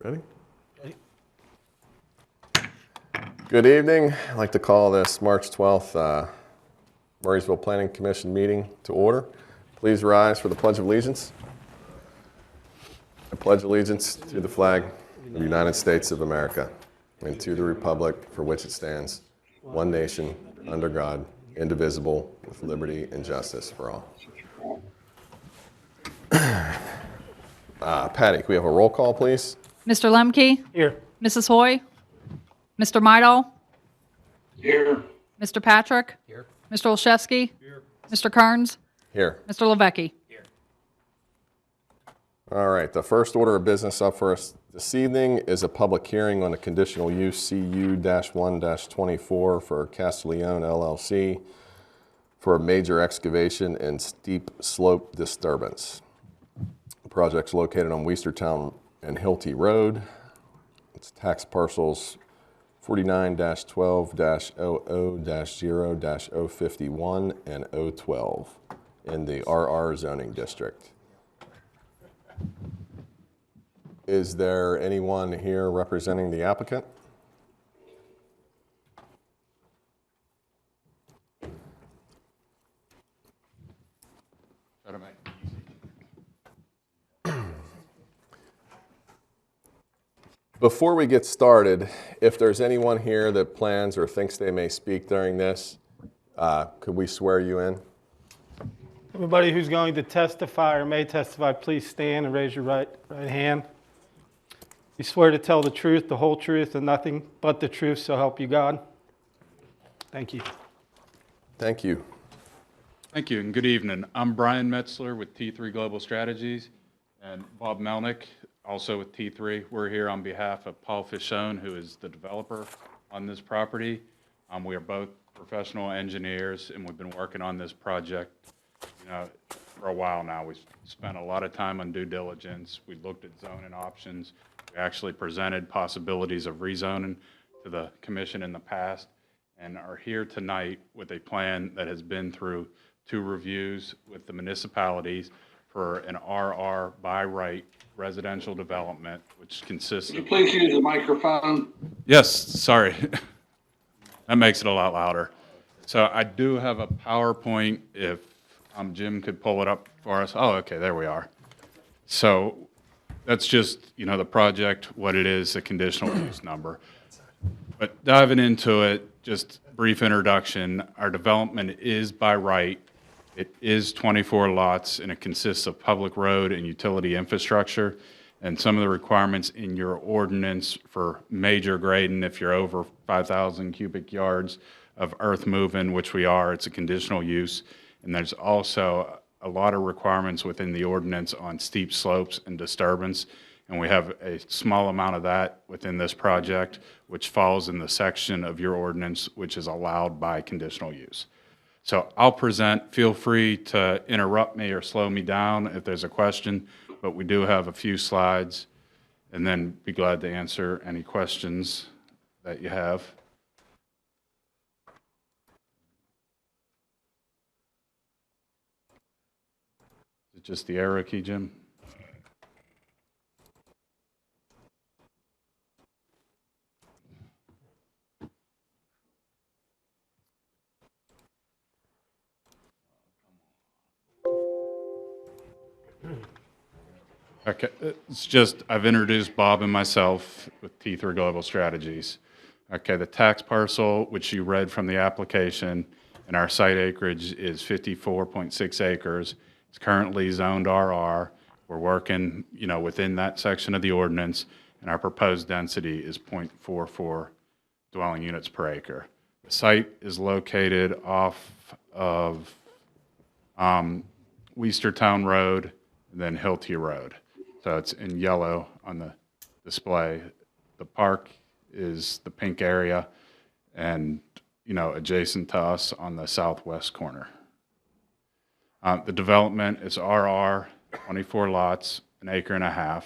Ready? Good evening. I'd like to call this March 12th Murraysville Planning Commission meeting to order. Please rise for the Pledge of Allegiance. I pledge allegiance to the flag of the United States of America and to the republic for which it stands, one nation, under God, indivisible, with liberty and justice for all. Patty, can we have a roll call, please? Mr. Lemke? Here. Mrs. Hoy? Mr. Midal? Here. Mr. Patrick? Here. Mr. Olszewski? Here. Mr. Kearns? Here. Mr. Levecki? Here. All right, the first order of business up for us this evening is a public hearing on the conditional use CU-1-24 for Castiglione LLC for a major excavation and steep slope disturbance. The project's located on Westertown and Hilty Road. It's tax parcels 49-12-00-0-051 and 012 in the RR zoning district. Is there anyone here representing the applicant? Before we get started, if there's anyone here that plans or thinks they may speak during this, could we swear you in? Everybody who's going to testify or may testify, please stand and raise your right hand. You swear to tell the truth, the whole truth, and nothing but the truth, so help you God. Thank you. Thank you. Thank you, and good evening. I'm Brian Metzler with T3 Global Strategies, and Bob Melnick, also with T3. We're here on behalf of Paul Fischone, who is the developer on this property. We are both professional engineers, and we've been working on this project, for a while now. We've spent a lot of time on due diligence. We looked at zoning options. We actually presented possibilities of rezoning to the commission in the past, and are here tonight with a plan that has been through 2 reviews with the municipalities for an RR by right residential development, which consists of... Could you please use the microphone? Yes, sorry. That makes it a lot louder. So I do have a PowerPoint if Jim could pull it up for us. Oh, okay, there we are. So that's just, the project, what it is, the conditional use number. But diving into it, just brief introduction. Our development is by right. It is 24 lots, and it consists of public road and utility infrastructure. And some of the requirements in your ordinance for major grading, if you're over 5,000 cubic yards of earth moving, which we are, it's a conditional use. And there's also a lot of requirements within the ordinance on steep slopes and disturbance. And we have a small amount of that within this project, which falls in the section of your ordinance, which is allowed by conditional use. So I'll present. Feel free to interrupt me or slow me down if there's a question, but we do have a few slides, and then be glad to answer any questions that you have. Is it just the arrow key, Jim? Okay, it's just, I've introduced Bob and myself with T3 Global Strategies. Okay, the tax parcel, which you read from the application, and our site acreage is 54.6 acres. It's currently zoned RR. We're working, within that section of the ordinance, and our proposed density is 0.44 dwelling units per acre. The site is located off of Westertown Road and then Hilty Road. So it's in yellow on the display. The park is the pink area and, adjacent to us on the southwest corner. The development is RR, 24 lots, 1.5 acres.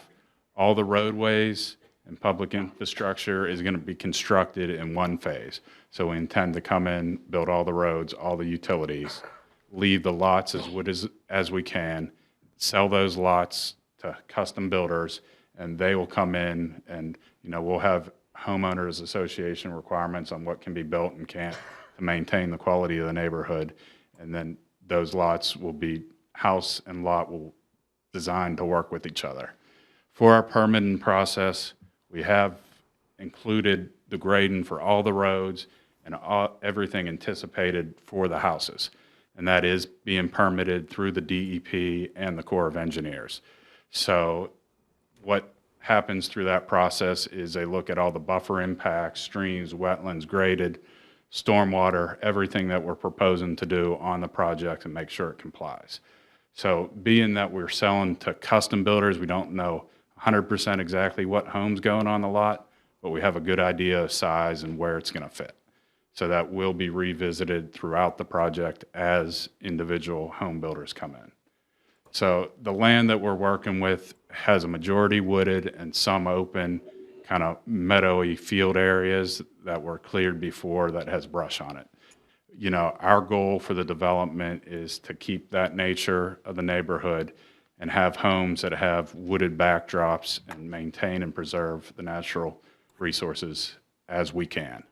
All the roadways and public infrastructure is going to be constructed in one phase. So we intend to come in, build all the roads, all the utilities, leave the lots as we can, sell those lots to custom builders, and they will come in and, we'll have homeowners association requirements on what can be built and can't to maintain the quality of the neighborhood. And then those lots will be, house and lot will designed to work with each other. For our permitting process, we have included the grading for all the roads and everything anticipated for the houses. And that is being permitted through the DEP and the Corps of Engineers. So what happens through that process is they look at all the buffer impacts, streams, wetlands, graded, stormwater, everything that we're proposing to do on the project and make sure it complies. So being that we're selling to custom builders, we don't know 100% exactly what home's going on the lot, but we have a good idea of size and where it's going to fit. So that will be revisited throughout the project as individual home builders come in. So the land that we're working with has a majority wooded and some open, kind of meadowy field areas that were cleared before that has brush on it. Our goal for the development is to keep that nature of the neighborhood and have homes that have wooded backdrops and maintain and preserve the natural resources as we can.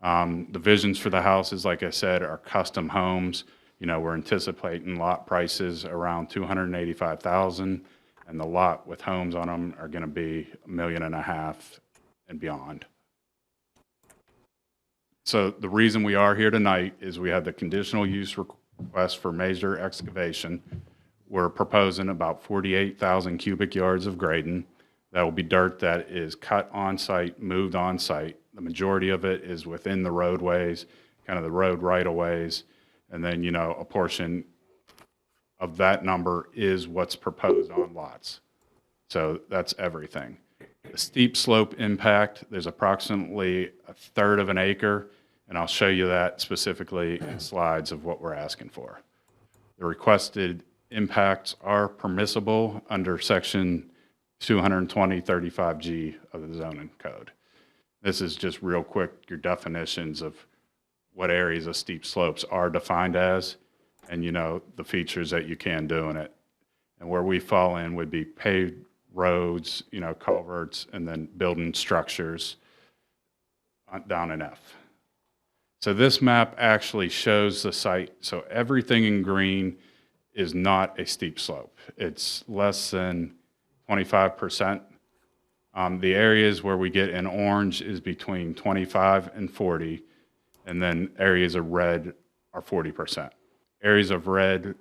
The visions for the houses, like I said, are custom homes. We're anticipating lot prices around $285,000, and the lot with homes on them are going to be $1.5 million and beyond. So the reason we are here tonight is we have the conditional use request for major excavation. We're proposing about 48,000 cubic yards of grading. That will be dirt that is cut on site, moved on site. The majority of it is within the roadways, kind of the road right-of-ways. And then, a portion of that number is what's proposed on lots. So that's everything. The steep slope impact, there's approximately 1/3 of an acre, and I'll show you that specifically in slides of what we're asking for. The requested impacts are permissible under section 220-35G of the zoning code. This is just real quick, your definitions of what areas of steep slopes are defined as, and the features that you can do in it. And where we fall in would be paved roads, culverts, and then building structures down in F. So this map actually shows the site. So everything in green is not a steep slope. It's less than 25%. The areas where we get in orange is between 25 and 40, and then areas of red are 40%. Areas of red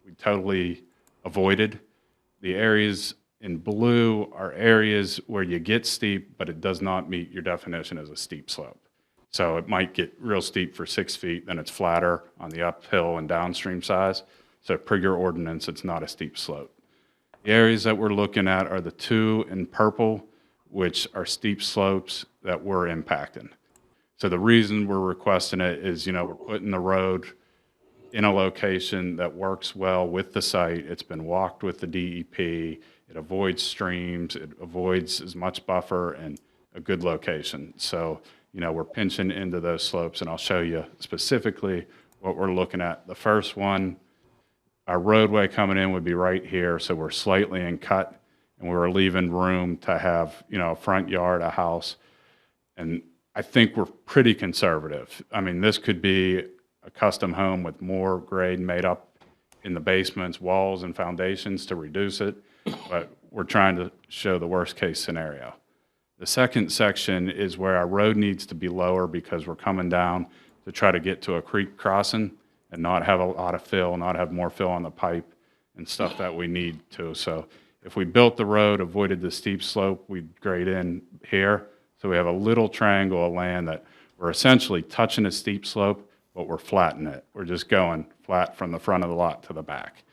we totally avoided. The areas in blue are areas where you get steep, but it does not meet your definition as a steep slope. So it might get real steep for 6 feet, then it's flatter on the uphill and downstream sides. So per your ordinance, it's not a steep slope. The areas that we're looking at are the two in purple, which are steep slopes that we're impacting. So the reason we're requesting it is, we're putting the road in a location that works well with the site. It's been walked with the DEP. It avoids streams. It avoids as much buffer and a good location. So, we're pinching into those slopes, and I'll show you specifically what we're looking at. The first one, our roadway coming in would be right here. So we're slightly in cut, and we're leaving room to have, a front yard, a house. And I think we're pretty conservative. I mean, this could be a custom home with more grade made up in the basements, walls, and foundations to reduce it, but we're trying to show the worst case scenario. The second section is where our road needs to be lower because we're coming down to try to get to a creek crossing and not have a lot of fill, not have more fill on the pipe and stuff that we need to. So if we built the road, avoided the steep slope, we'd grade in here. So we have a little triangle of land that we're essentially touching a steep slope, but we're flattening it. We're just going flat from the front of the lot to the back.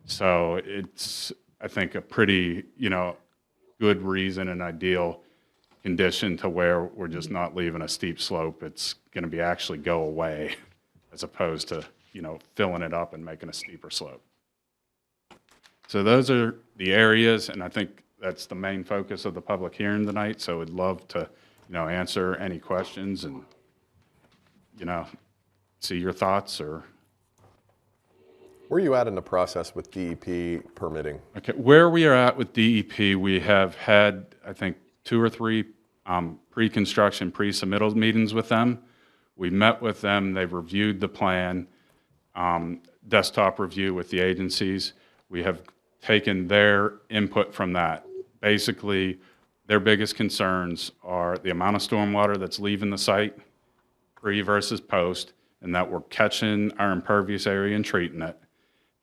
So it's, I think, a pretty, good reason and ideal condition to where we're just not leaving a steep slope. It's going to be actually go away as opposed to, filling it up and making a steeper slope. So those are the areas, and I think that's the main focus of the public hearing tonight. So I'd love to, answer any questions and, see your thoughts or. Where are you at in the process with DEP permitting? Okay, where we are at with DEP, we have had, I think, 2 or 3 pre-construction, pre-submittal meetings with them. We met with them, they've reviewed the plan, desktop review with the agencies. We have taken their input from that. Basically, their biggest concerns are the amount of stormwater that's leaving the site, pre versus post, and that we're catching our impervious area and treating it,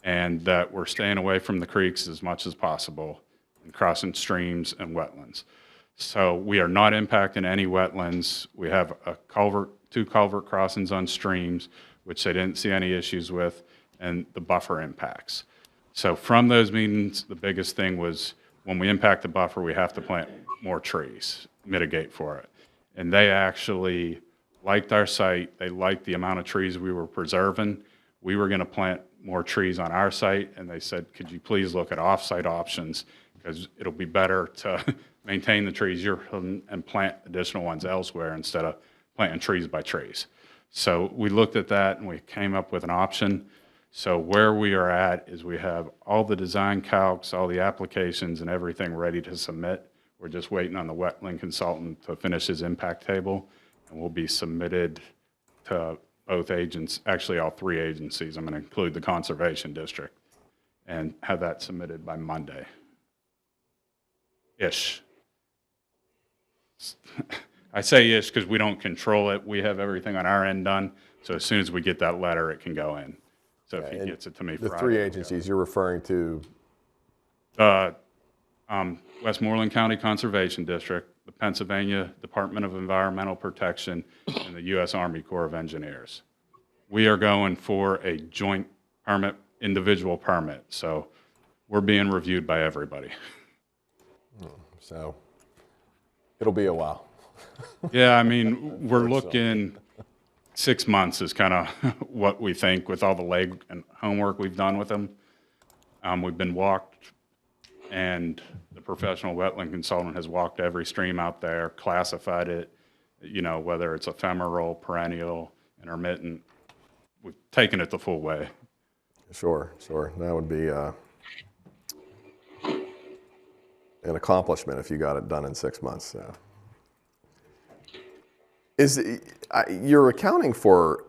and that we're staying away from the creeks as much as possible and crossing streams and wetlands. So we are not impacting any wetlands. We have a culvert, 2 culvert crossings on streams, which they didn't see any issues with, and the buffer impacts. So from those meetings, the biggest thing was when we impact the buffer, we have to plant more trees, mitigate for it. And they actually liked our site. They liked the amount of trees we were preserving. We were going to plant more trees on our site, and they said, could you please look at off-site options, because it'll be better to maintain the trees you're holding and plant additional ones elsewhere instead of planting trees by trees. So we looked at that and we came up with an option. So where we are at is we have all the design calcs, all the applications and everything ready to submit. We're just waiting on the wetland consultant to finish his impact table, and will be submitted to both agents, actually all 3 agencies. I'm going to include the Conservation District, and have that submitted by Monday-ish. I say ish because we don't control it. We have everything on our end done. So as soon as we get that letter, it can go in. So if he And gets it to me The Friday. 3 agencies you're referring to, Westmoreland County Conservation District, the Pennsylvania Department of Environmental Protection, and the U.S. Army Corps of Engineers. We are going for a joint permit, individual permit. So we're being reviewed by everybody. so it'll be a while. Yeah, I mean, we're looking 6 months is kind of what we think with all the leg and homework we've done with them. We've been walked, and the professional wetland consultant has walked every stream out there, classified it, you know, whether it's ephemeral, perennial, intermittent. We've taken it the full way. Sure. That would be an accomplishment if you got it done in 6 months. So. You're accounting for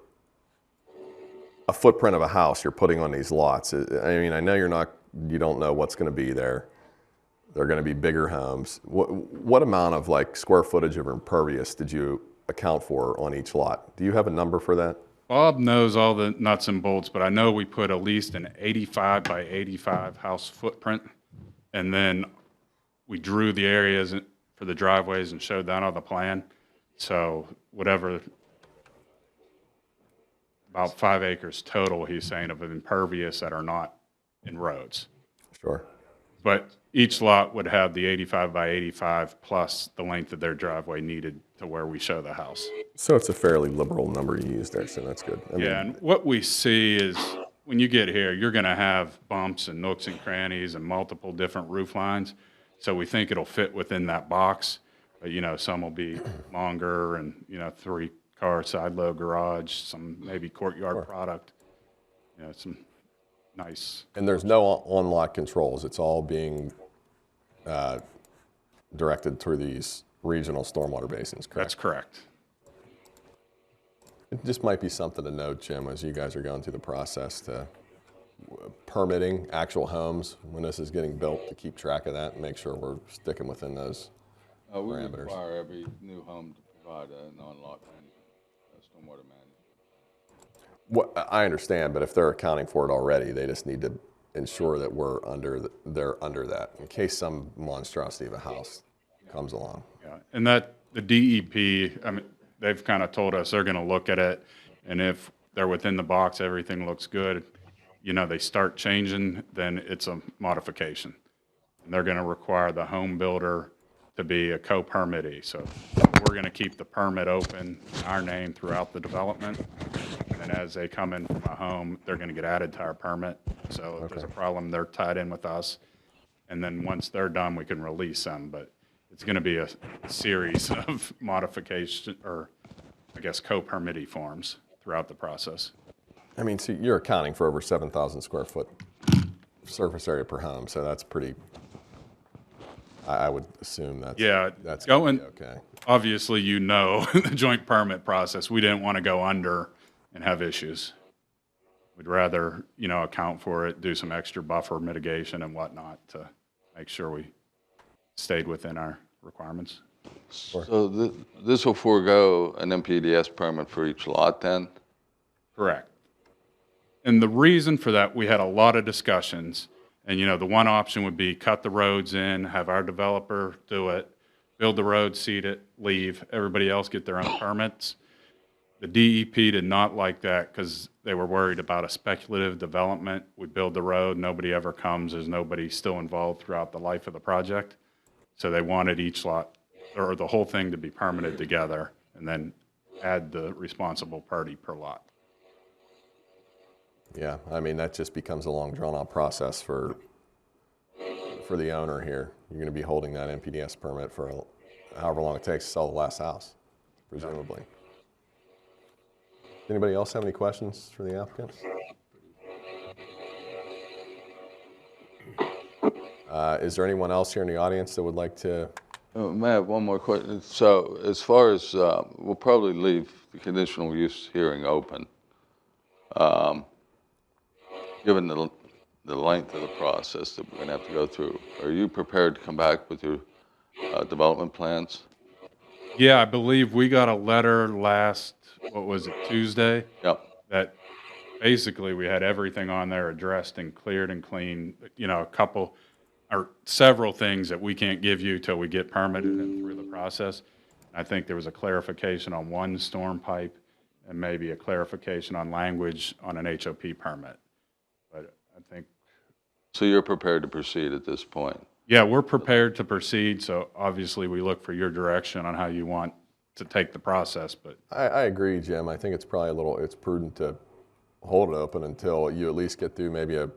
a footprint of a house you're putting on these lots. I mean, I know you don't know what's going to be there. They're going to be bigger homes. What amount of like square footage of impervious did you account for on each lot? Do you have a number for that? Bob knows all the nuts and bolts, but I know we put at least an 85 by 85 house footprint, and then we drew the areas for the driveways and showed that on the plan. So whatever, about 5 acres total, he's saying, of impervious that are not in roads. Sure. But each lot would have the 85 by 85 plus the length of their driveway needed to where we show the house. So it's a fairly liberal number you used there, so that's good. I mean, Yeah, and what we see is when you get here, you're going to have bumps and nooks and crannies and multiple different roof lines. So we think it'll fit within that box. But, you know, some will be longer and, you know, 3-car side load garage, some maybe courtyard product, you know, some nice. And there's no on-lot controls. It's all being directed through these regional stormwater basins, correct? That's correct. It just might be something to note, Jim, as you guys are going through the process to permitting actual homes when this is getting built, to keep track of that and make sure we're sticking within those We parameters. require every new home to provide a non-lot stormwater management. I understand, but if they're accounting for it already, they just need to ensure that they're under that in case some monstrosity of a house comes along. Yeah, and that the DEP, I mean, they've kind of told us they're going to look at it, and if they're within the box, everything looks good, you know, they start changing, then it's a modification. And they're going to require the home builder to be a co-permittee. So we're going to keep the permit open in our name throughout the development. And as they come in from a home, they're going to get added to our permit. So if there's a problem, they're tied in with us. And then once they're done, we can release them. But it's going to be a series of modification, or I guess co-permittee forms throughout the process. I mean, so you're accounting for over 7,000 square foot surface area per home, so that's pretty, I would assume that's, Yeah, that's going, gonna be okay. obviously, the joint permit process, we didn't want to go under and have issues. We'd rather, account for it, do some extra buffer mitigation and whatnot to make sure we stayed within our requirements. So this will forego an MPDS permit for each lot then? Correct. And the reason for that, we had a lot of discussions. And, the one option would be cut the roads in, have our developer do it, build the road, seed it, leave, everybody else get their own permits. The DEP did not like that because they were worried about a speculative development. We build the road, nobody ever comes, there's nobody still involved throughout the life of the project. So they wanted each lot, or the whole thing to be permitted together, and then add the responsible party per lot. Yeah, I mean, that just becomes a long, drawn-out process for the owner here. You're going to be holding that NPDS permit for however long it takes to sell the last house, presumably. Anybody else have any questions for the applicants? Is there anyone else here in the audience that would like to? May I have one more question? So as far as, we'll probably leave the conditional use hearing open. Given the length of the process that we're going to have to go through, are you prepared to come back with your development plans? Yeah, I believe we got a letter last, Tuesday? Yep. That basically we had everything on there addressed and cleared and clean, a couple or several things that we can't give you till we get permitted and through the process. I think there was a clarification on one storm pipe and maybe a clarification on language on an HOP permit. But I think, So you're prepared to proceed at this point? yeah, we're prepared to proceed. So obviously we look for your direction on how you want to take the process, but I agree, Jim. I think it's probably it's prudent to hold it open until you at least get through maybe a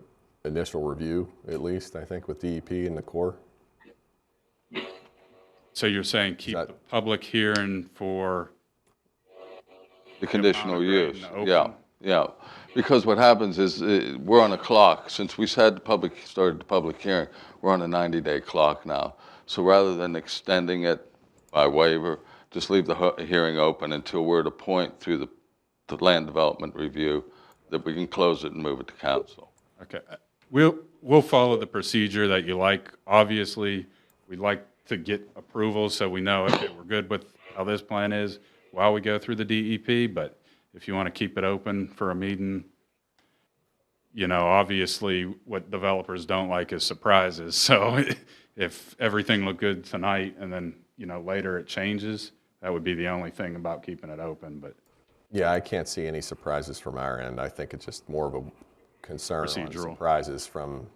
initial review, at least, I think, with DEP and the Corps. so you're saying keep the public hearing for The conditional amount of grade use, and open. yeah, yeah. Because what happens is, we're on a clock. Since we started the public hearing, we're on a 90-day clock now. So rather than extending it by waiver, just leave the hearing open until we're at a point through the land development review that we can close it and move it to council. Okay, we'll follow the procedure that you like. Obviously, we'd like to get approval so we know, okay, we're good with how this plan is while we go through the DEP, but if you want to keep it open for a meeting, obviously what developers don't like is surprises. So if everything looked good tonight and then, later it changes, that would be the only thing about keeping it open, but Yeah, I can't see any surprises from our end. I think it's just more of a concern on Procedural. surprises from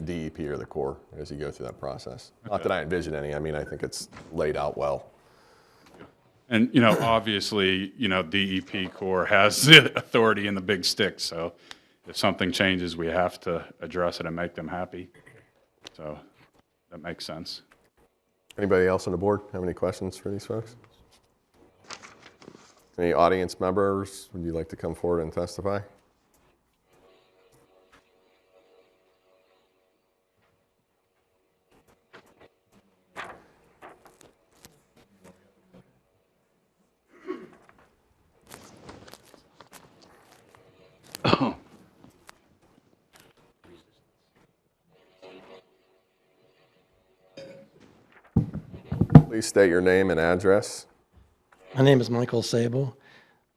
DEP or the Corps as you go through that process. Not that I envision any. I mean, I think it's laid out well. And, obviously, DEP Corps has the authority and the big stick, so if something changes, we have to address it and make them happy. So that makes sense. Anybody else on the board have any questions for these folks? Any audience members, would you like to come forward and testify? Please state your name and address. My name is Michael Sable.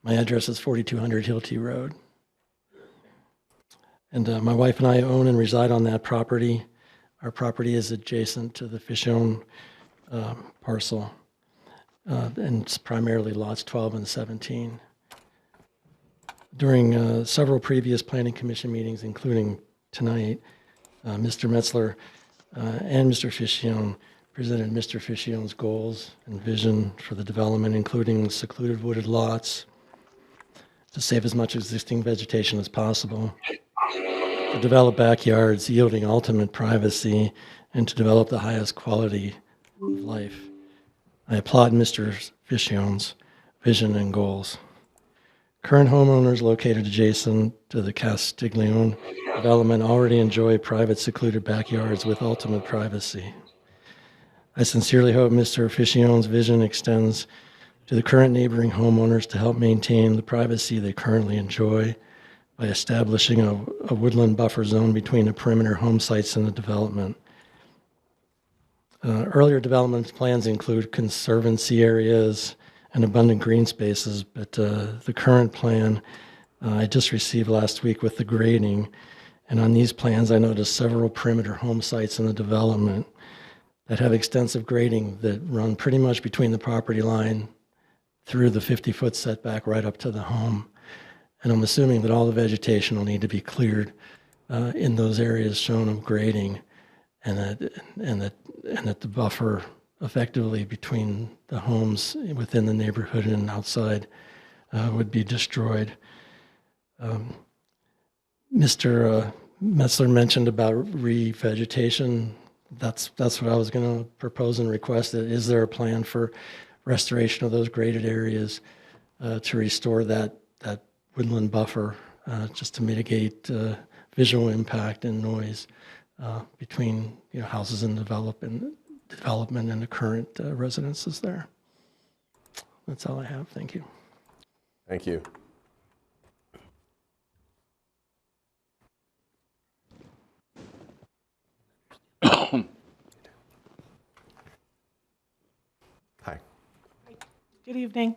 My address is 4200 Hilty Road. And my wife and I own and reside on that property. Our property is adjacent to the Fishone parcel, and it's primarily lots 12 and 17. During several previous Planning Commission meetings, including tonight, Mr. Metzler and Mr. Fishone presented Mr. Fishone's goals and vision for the development, including secluded wooded lots to save as much existing vegetation as possible, to develop backyards yielding ultimate privacy, and to develop the highest quality of life. I applaud Mr. Fishone's vision and goals. Current homeowners located adjacent to the Castiglione development already enjoy private secluded backyards with ultimate privacy. I sincerely hope Mr. Officione's vision extends to the current neighboring homeowners to help maintain the privacy they currently enjoy by establishing a woodland buffer zone between the perimeter home sites and the development. Earlier development plans include conservancy areas and abundant green spaces, but the current plan I just received last week with the grading, and on these plans I noticed several perimeter home sites in the development that have extensive grading that run pretty much between the property line through the 50-foot setback right up to the home. And I'm assuming that all the vegetation will need to be cleared in those areas shown of grading, and that the buffer effectively between the homes within the neighborhood and outside would be destroyed. Mr. Metzler mentioned about revegetation. That's what I was going to propose and request. Is there a plan for restoration of those graded areas to restore that woodland buffer just to mitigate visual impact and noise between houses in development and the current residences there? That's all I have. Thank you. Thank you. Hi. Good evening.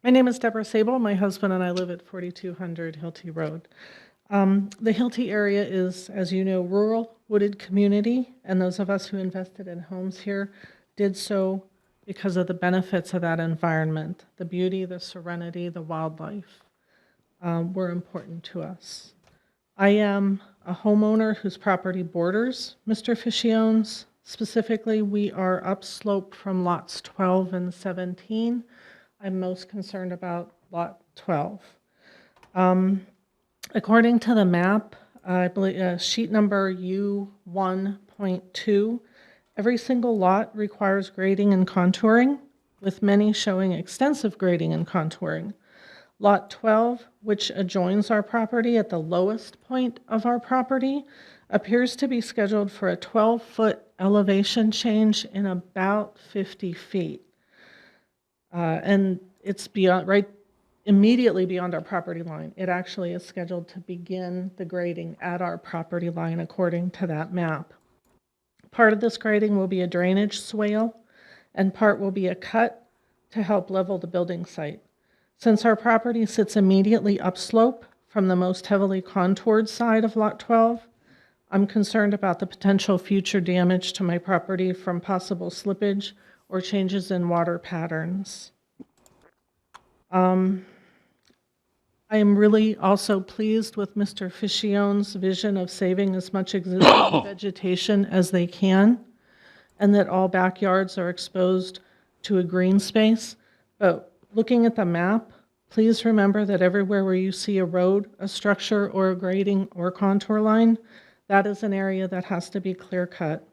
My name is Deborah Sable. My husband and I live at 4200 Hilty Road. The Hilty area is, as you know, rural, wooded community, and those of us who invested in homes here did so because of the benefits of that environment. The beauty, the serenity, the wildlife were important to us. I am a homeowner whose property borders Mr. Officione's. Specifically, we are upslope from lots 12 and 17. I'm most concerned about lot 12. According to the map, I believe sheet number U1.2, every single lot requires grading and contouring, with many showing extensive grading and contouring. Lot 12, which adjoins our property at the lowest point of our property, appears to be scheduled for a 12-foot elevation change in about 50 feet. And it's beyond, right immediately beyond our property line. It actually is scheduled to begin the grading at our property line according to that map. Part of this grading will be a drainage swale, and part will be a cut to help level the building site. Since our property sits immediately upslope from the most heavily contoured side of Lot 12, I'm concerned about the potential future damage to my property from possible slippage or changes in water patterns. I am really also pleased with Mr. Officione's vision of saving as much existing vegetation as they can, and that all backyards are exposed to a green space. But looking at the map, please remember that everywhere where you see a road, a structure, or a grading or contour line, that is an area that has to be clear cut.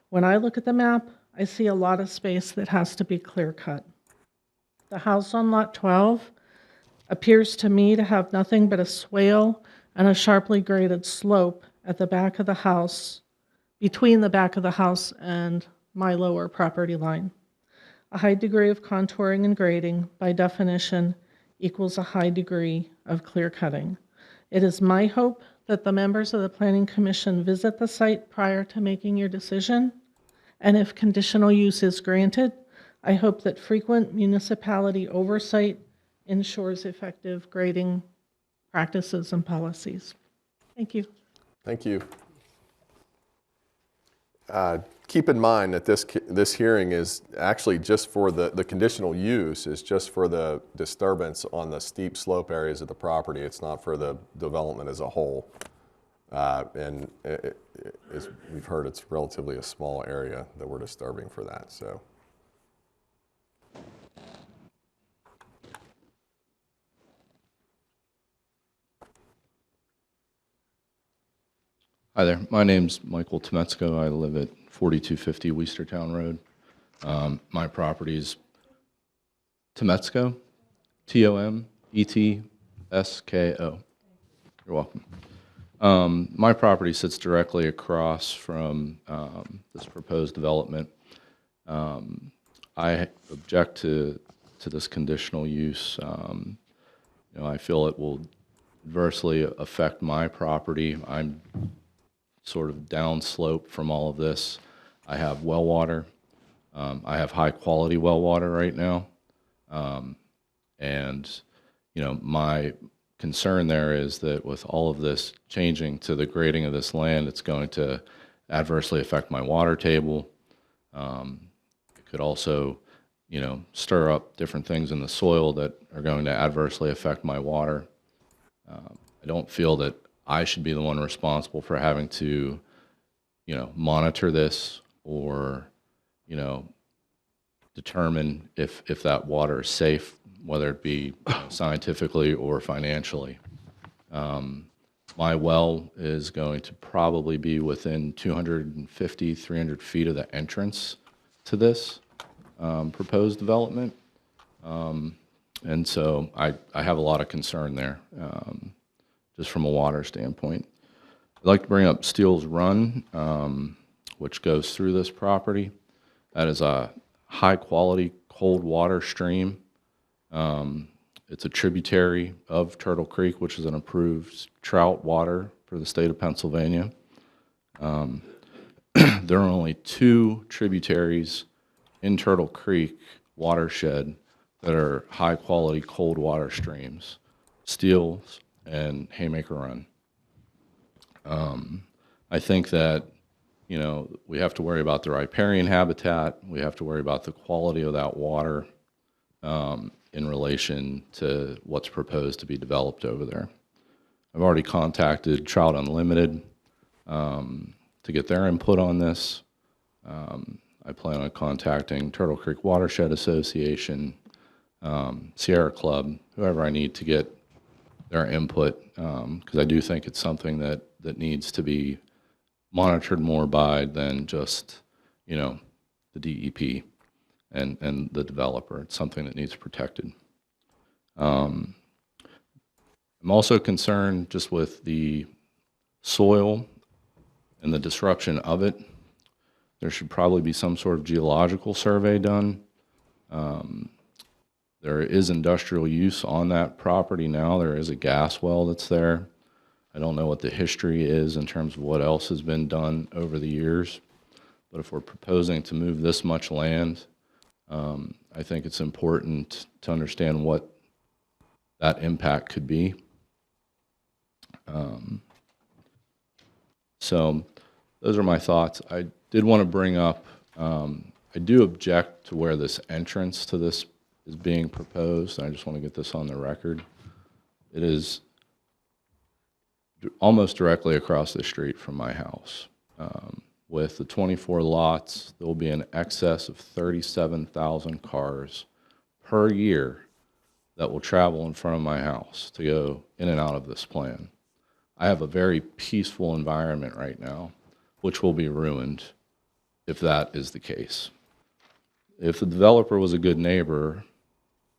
When I look at the map, I see a lot of space that has to be clear cut. The house on lot 12 appears to me to have nothing but a swale and a sharply graded slope at the back of the house, between the back of the house and my lower property line. A high degree of contouring and grading, by definition, equals a high degree of clear cutting. It is my hope that the members of the Planning Commission visit the site prior to making your decision, and if conditional use is granted, I hope that frequent municipality oversight ensures effective grading practices and policies. Thank you. Thank you. Keep in mind that this hearing is actually just for the conditional use is just for the disturbance on the steep slope areas of the property. It's not for the development as a whole. And as we've heard, it's relatively a small area that we're disturbing for that. So. Hi there. My name's Michael Tometsko. I live at 4250 Westertown Road. My property is Tometsko, ETSKO. You're welcome. My property sits directly across from this proposed development. I object to this conditional use. I feel it will adversely affect my property. I'm sort of downslope from all of this. I have well water. I have high quality well water right now. And, my concern there is that with all of this changing to the grading of this land, it's going to adversely affect my water table. It could also, stir up different things in the soil that are going to adversely affect my water. I don't feel that I should be the one responsible for having to, monitor this or, determine if that water is safe, whether it be scientifically or financially. My well is going to probably be within 250, 300 feet of the entrance to this proposed development. And so I have a lot of concern there, just from a water standpoint. I'd like to bring up Steele's Run, which goes through this property. That is a high-quality cold water stream. It's a tributary of Turtle Creek, which is an approved trout water for the state of Pennsylvania. There are only 2 tributaries in Turtle Creek watershed that are high-quality cold water streams, Steele's and Haymaker Run. I think that, we have to worry about the riparian habitat. We have to worry about the quality of that water in relation to what's proposed to be developed over there. I've already contacted Trout Unlimited to get their input on this. I plan on contacting Turtle Creek Watershed Association, Sierra Club, whoever I need to get their input, because I do think it's something that needs to be monitored more by than just, the DEP and the developer. It's something that needs protected. I'm also concerned just with the soil and the disruption of it. There should probably be some sort of geological survey done. There is industrial use on that property now. There is a gas well that's there. I don't know what the history is in terms of what else has been done over the years. But if we're proposing to move this much land, I think it's important to understand what that impact could be. So those are my thoughts. I did want to bring up, I do object to where this entrance to this is being proposed. I just want to get this on the record. It is almost directly across the street from my house. With the 24 lots, there will be an excess of 37,000 cars per year that will travel in front of my house to go in and out of this plan. I have a very peaceful environment right now, which will be ruined if that is the case. If the developer was a good neighbor,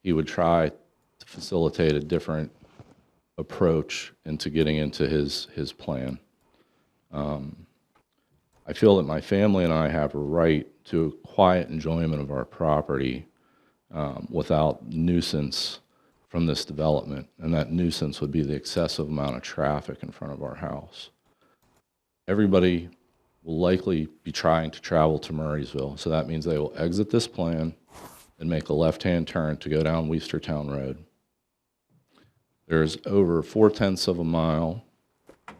he would try to facilitate a different approach into getting into his plan. I feel that my family and I have a right to quiet enjoyment of our property without nuisance from this development, and that nuisance would be the excessive amount of traffic in front of our house. Everybody will likely be trying to travel to Murraysville, so that means they will exit this plan and make a left-hand turn to go down Westertown Road. There's over 4/10 of a mile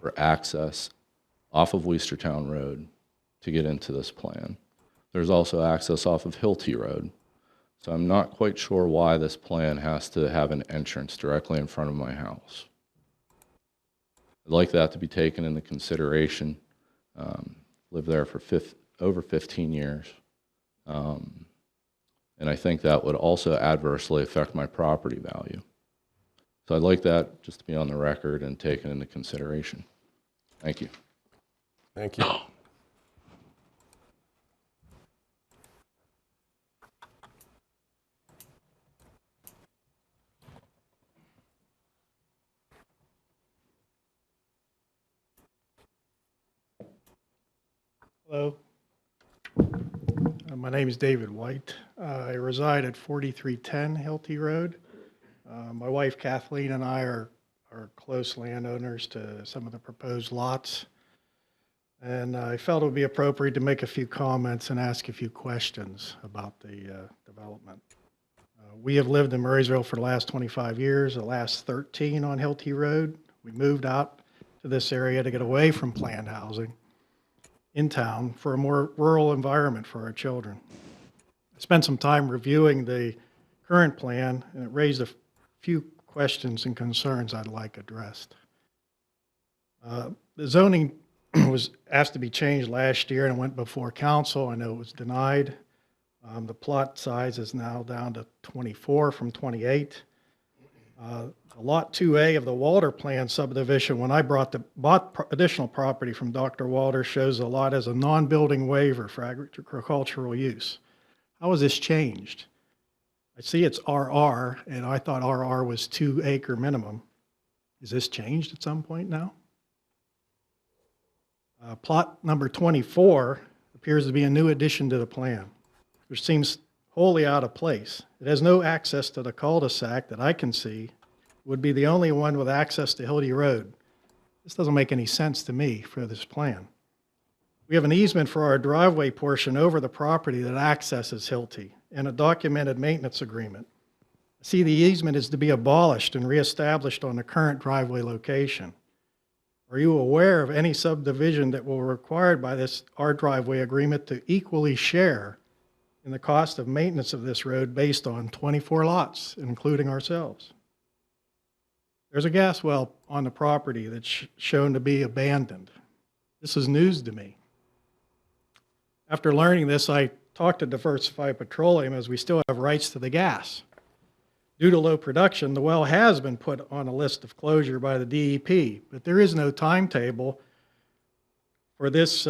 for access off of Westertown Road to get into this plan. There's also access off of Hilty Road. So I'm not quite sure why this plan has to have an entrance directly in front of my house. I'd like that to be taken into consideration. Lived there for over 15 years. And I think that would also adversely affect my property value. So I'd like that just to be on the record and taken into consideration. Thank you. Thank you. Hello. My name is David White. I reside at 4310 Hilty Road. My wife Kathleen and I are close landowners to some of the proposed lots. And I felt it would be appropriate to make a few comments and ask a few questions about the development. We have lived in Murraysville for the last 25 years, the last 13 on Hilty Road. We moved out to this area to get away from planned housing in town for a more rural environment for our children. I spent some time reviewing the current plan, and it raised a few questions and concerns I'd like addressed. The zoning was asked to be changed last year and it went before council. I know it was denied. The plot size is now down to 24 from 28. Lot 2A of the Walter Plan subdivision, when I bought additional property from Dr. Walter, shows the lot as a non-building waiver for agricultural use. How has this changed? I see it's RR, and I thought RR was 2 acre minimum. Is this changed at some point now? Plot number 24 appears to be a new addition to the plan, which seems wholly out of place. It has no access to the cul-de-sac that I can see. Would be the only one with access to Hilty Road. This doesn't make any sense to me for this plan. We have an easement for our driveway portion over the property that accesses Hilty and a documented maintenance agreement. I see the easement is to be abolished and reestablished on the current driveway location. Are you aware of any subdivision that will be required by our driveway agreement to equally share in the cost of maintenance of this road based on 24 lots, including ourselves? There's a gas well on the property that's shown to be abandoned. This is news to me. After learning this, I talked to Diversified Petroleum as we still have rights to the gas. Due to low production, the well has been put on a list of closure by the DEP, but there is no timetable for this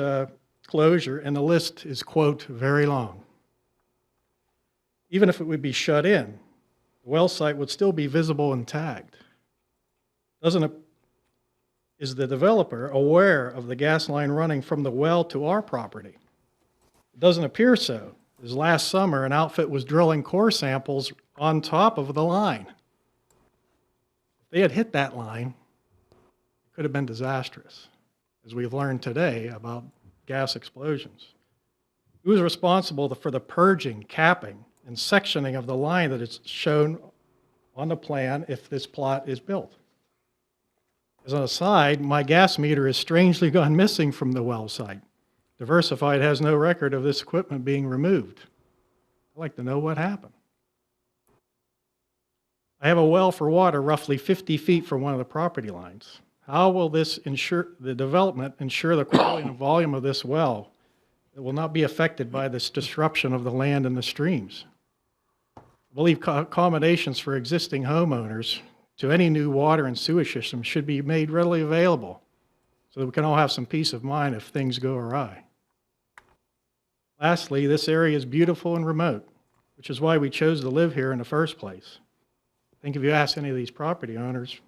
closure, and the list is, quote, very long. Even if it would be shut in, the well site would still be visible and tagged. Is the developer aware of the gas line running from the well to our property? It doesn't appear so, as last summer an outfit was drilling core samples on top of the line. If they had hit that line, it could have been disastrous, as we've learned today about gas explosions. Who is responsible for the purging, capping, and sectioning of the line that is shown on the plan if this plot is built? As an aside, my gas meter has strangely gone missing from the well site. Diversified has no record of this equipment being removed. I'd like to know what happened. I have a well for water roughly 50 feet from one of the property lines. How will this the development ensure the quality and volume of this well that will not be affected by this disruption of the land and the streams? I believe accommodations for existing homeowners to any new water and sewage system should be made readily available so that we can all have some peace of mind if things go awry. Lastly, this area is beautiful and remote, which is why we chose to live here in the first place. I think if you ask any of these property owners,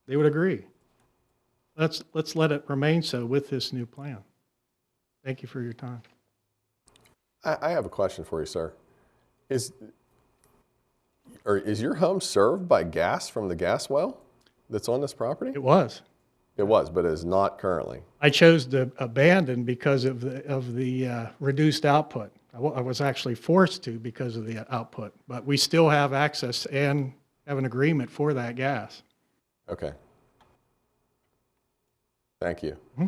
they would agree. Let's let it remain so with this new plan. Thank you for your time. I have a question for you, sir. Is your home served by gas from the gas well that's on this property? It was. It was, but it is not currently. I chose to abandon because of the reduced output. I was actually forced to because of the output, but we still have access and have an agreement for that gas. Okay. Thank you. Mm-hmm.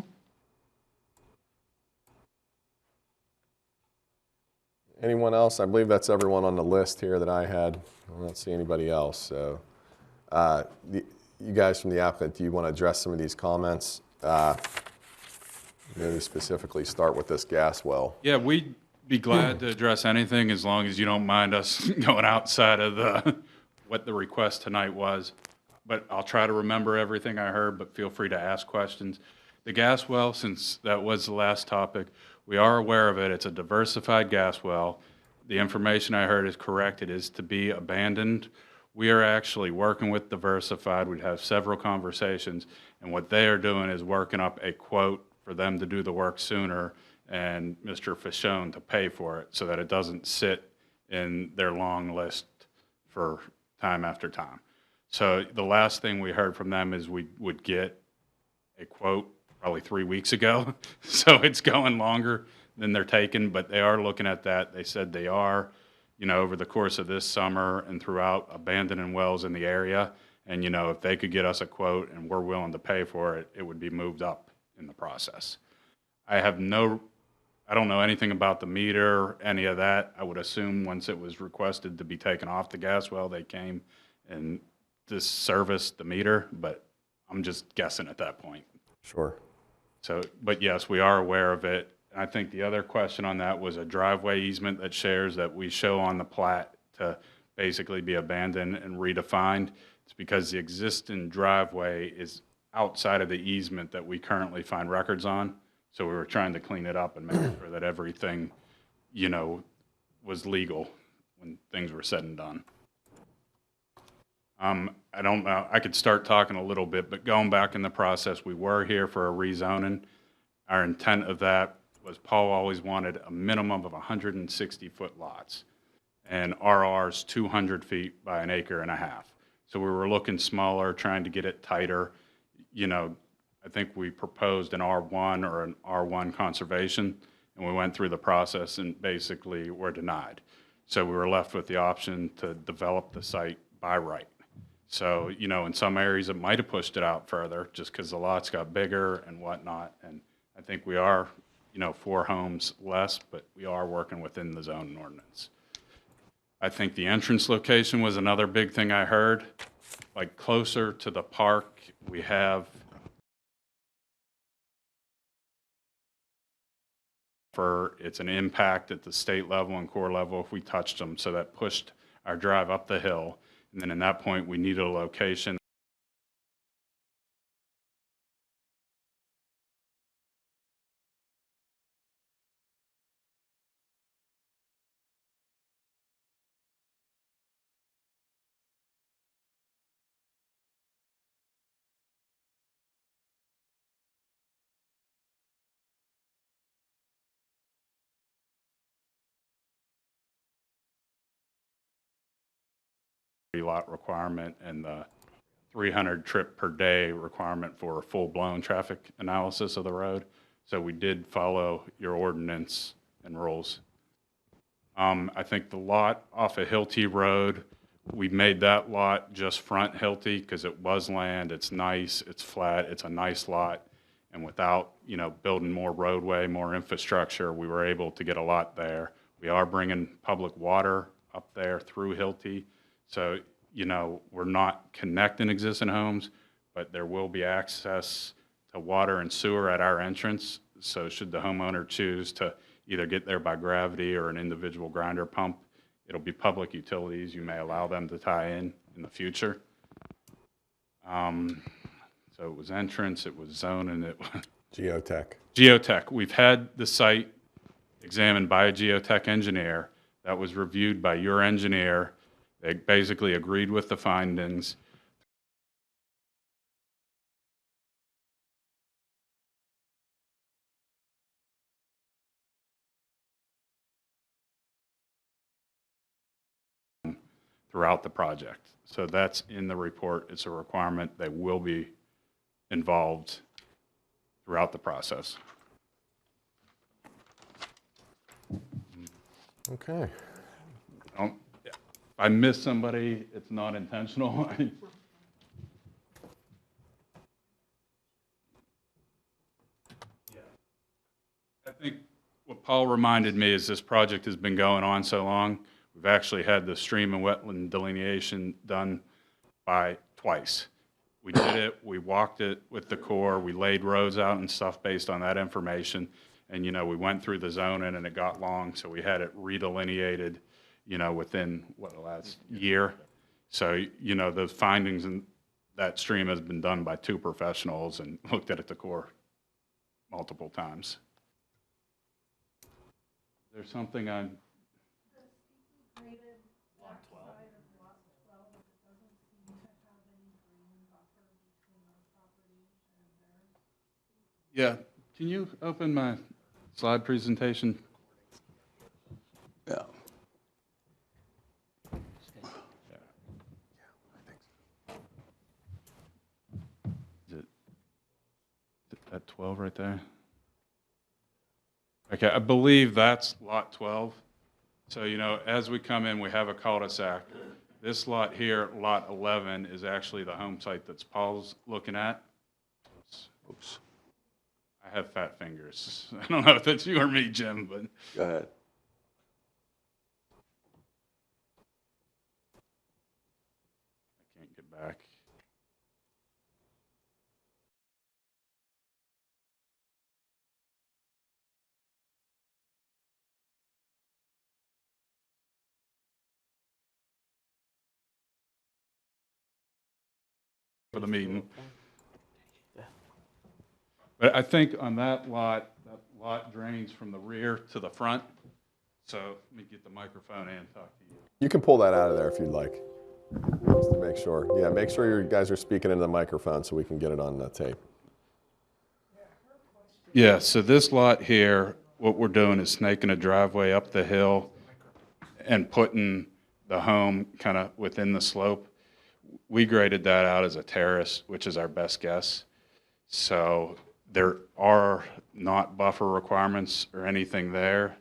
Anyone else? I believe that's everyone on the list here that I had. I don't see anybody else. So, you guys from the applicant, do you want to address some of these comments? Maybe specifically start with this gas well. Yeah, we'd be glad to address anything as long as you don't mind us going outside of what the request tonight was. But I'll try to remember everything I heard, but feel free to ask questions. The gas well, since that was the last topic, we are aware of it. It's a diversified gas well. The information I heard is correct. It is to be abandoned. We are actually working with Diversified. We'd have several conversations, and what they are doing is working up a quote for them to do the work sooner and Mr. Fischone to pay for it so that it doesn't sit in their long list for time after time. So the last thing we heard from them is we would get a quote probably 3 weeks ago. So it's going longer than they're taking, but they are looking at that. They said they are, over the course of this summer and throughout, abandoning wells in the area. And, if they could get us a quote and we're willing to pay for it, it would be moved up in the process. I don't know anything about the meter, any of that. I would assume once it was requested to be taken off the gas well, they came and disserviced the meter, but I'm just guessing at that point. Sure. So, but yes, we are aware of it. I think the other question on that was a driveway easement that shares that we show on the plat to basically be abandoned and redefined. It's because the existing driveway is outside of the easement that we currently find records on. So we were trying to clean it up and make sure that everything, was legal when things were said and done. I don't know, I could start talking a little bit, but going back in the process, we were here for a rezoning. Our intent of that was Paul always wanted a minimum of 160-foot lots, and RR's 200 feet by 1.5 acres. So we were looking smaller, trying to get it tighter. I think we proposed an R1 or an R1 conservation, and we went through the process and basically were denied. So we were left with the option to develop the site by right. So, in some areas it might have pushed it out further just because the lots got bigger and whatnot. And I think we are, 4 homes less, but we are working within the zoning ordinance. I think the entrance location was another big thing I heard. Like closer to the park, we have it's an impact at the state level and core level if we touched them. So that pushed our drive up the hill. And then in that point, we needed a location lot requirement and the 300 trip per day requirement for a full-blown traffic analysis of the road. So we did follow your ordinance and rules. I think the lot off of Hilty Road, we made that lot just front Hilty because it was land, it's nice, it's flat, it's a nice lot. And without, building more roadway, more infrastructure, we were able to get a lot there. We are bringing public water up there through Hilty. So, we're not connecting existing homes, but there will be access to water and sewer at our entrance. So should the homeowner choose to either get there by gravity or an individual grinder pump, it'll be public utilities. You may allow them to tie in the future. So it was entrance, it was zone, and it was Geotech. geotech. We've had the site examined by a geotech engineer. That was reviewed by your engineer. They basically agreed with the findings. Throughout the project. So that's in the report. It's a requirement. They will be involved throughout the process. Okay. If I miss somebody, it's not intentional. I think what Paul reminded me is this project has been going on so long. We've actually had the stream and wetland delineation done by twice. We did it, we walked it with the Corps, we laid roads out and stuff based on that information. And, we went through the zoning and it got long, so we had it redelineated, within, the last year. So, the findings in that stream has been done by 2 professionals and looked at the Corps multiple times. Is there something I'm... Yeah, can you open my slide presentation? Yeah. Is it that 12 right there? Okay, I believe that's lot 12. So, you know, as we come in, we have a cul-de-sac. This lot here, lot 11, is actually the home site that's Paul's looking at. Oops. I have fat fingers. I don't know if that's you or me, Jim, but Go ahead. I can't get back. For the meeting. But I think on that lot drains from the rear to the front. So let me get the microphone and talk to you. You can pull that out of there if you'd like, just to make sure. Yeah, make sure you guys are speaking into the microphone so we can get it on the tape. Yeah, so this lot here, what we're doing is snaking a driveway up the hill and putting the home kind of within the slope. We graded that out as a terrace, which is our best guess. So there are not buffer requirements or anything there.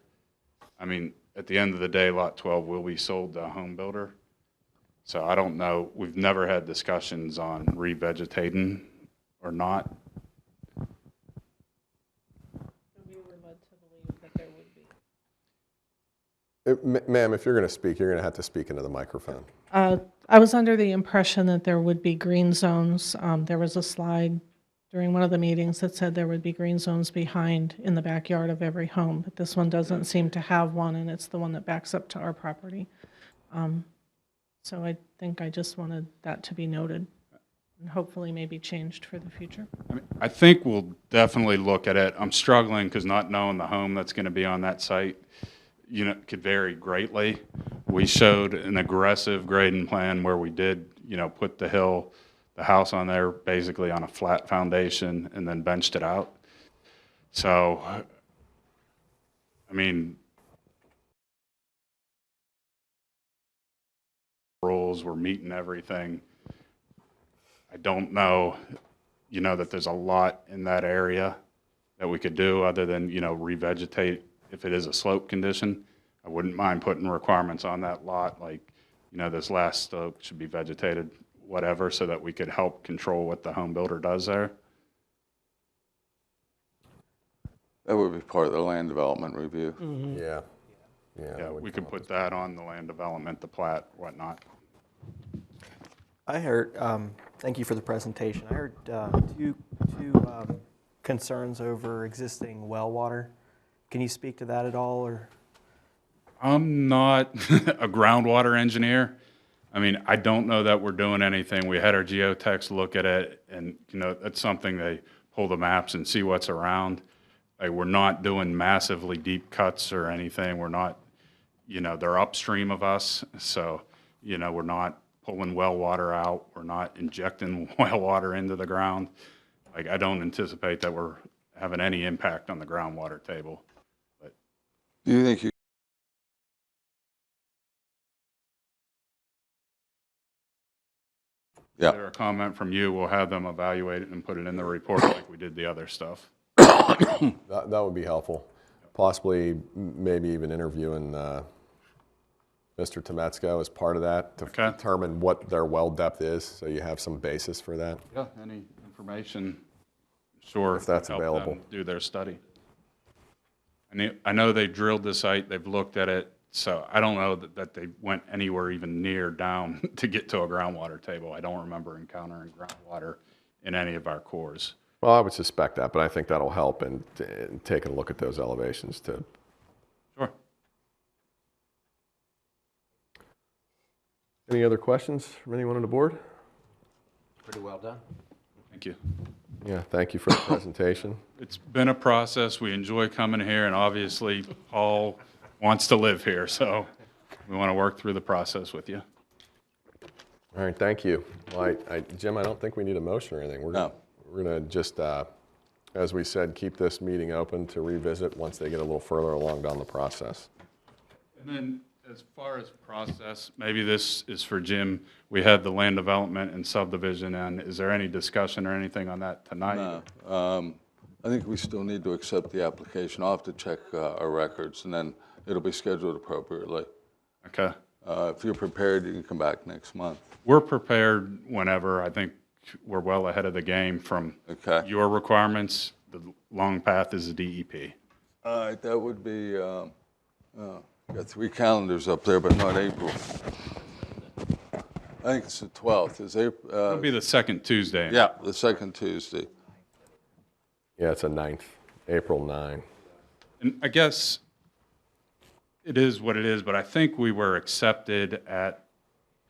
I mean, at the end of the day, lot 12 will be sold to a home builder. So I don't know, we've never had discussions on revegetating or not. We were led to believe that there would be. Ma'am, if you're going to speak, you're going to have to speak into the microphone. I was under the impression that there would be green zones. There was a slide during one of the meetings that said there would be green zones behind in the backyard of every home, but this one doesn't seem to have one, and it's the one that backs up to our property. So I think I just wanted that to be noted and hopefully maybe changed for the future. I mean, I think we'll definitely look at it. I'm struggling because not knowing the home that's going to be on that site, you know, could vary greatly. We showed an aggressive grading plan where we did, you know, put the house on there basically on a flat foundation and then benched it out. So, I mean, rules, we're meeting everything. I don't know, you know, that there's a lot in that area that we could do other than, you know, revegetate if it is a slope condition. I wouldn't mind putting requirements on that lot, like, you know, this last slope should be vegetated, whatever, so that we could help control what the home builder does there. That would be part of the land development review. Yeah. Yeah, that would we could come put up that on the land development, the plat, whatnot. I heard, thank you for the presentation. I heard two concerns over existing well water. Can you speak to that at all, or? I'm not a groundwater engineer. I mean, I don't know that we're doing anything. We had our geotechs look at it, and, you know, that's something they pull the maps and see what's around. Like, we're not doing massively deep cuts or anything. We're not, you know, they're upstream of us. So, you know, we're not pulling well water out. We're not injecting well water into the ground. Like, I don't anticipate that we're having any impact on the groundwater table. But Do you think you if there's a comment from you, we'll have them evaluate it and put it in the report like we did the other stuff. That would be helpful. Possibly, maybe even interviewing Mr. Temetsko as part of that to Okay. determine what their well depth is, so you have some basis for that. Yeah, any information, sure. If that's help available. them do their study. I know they drilled the site, they've looked at it, so I don't know that they went anywhere even near down to get to a groundwater table. I don't remember encountering groundwater in any of our cores. Well, I would suspect that, but I think that'll help in taking a look at those elevations too. Sure. Any other questions from anyone on the board? Pretty well done. Thank you. Yeah, thank you for the presentation. It's been a process. We enjoy coming here, and obviously Paul wants to live here, so we want to work through the process with you. All right, thank you. Well, Jim, I don't think we need a motion or anything. We're No. going to just as we said, keep this meeting open to revisit once they get a little further along down the process. And then as far as process, maybe this is for Jim. We had the land development and subdivision, and is there any discussion or anything on that tonight? No. I think we still need to accept the application. I'll have to check our records, and then it'll be scheduled appropriately. Okay. If you're prepared, you can come back next month. We're prepared whenever. I think we're well ahead of the game from Okay. your requirements. The long path is the DEP. All right, that would be, got 3 calendars up there, but not April. I think it's the 12th. Is April? It'll be the second Tuesday. Yeah, the second Tuesday. Yeah, it's a 9th, April 9. And I guess it is what it is, but I think we were accepted at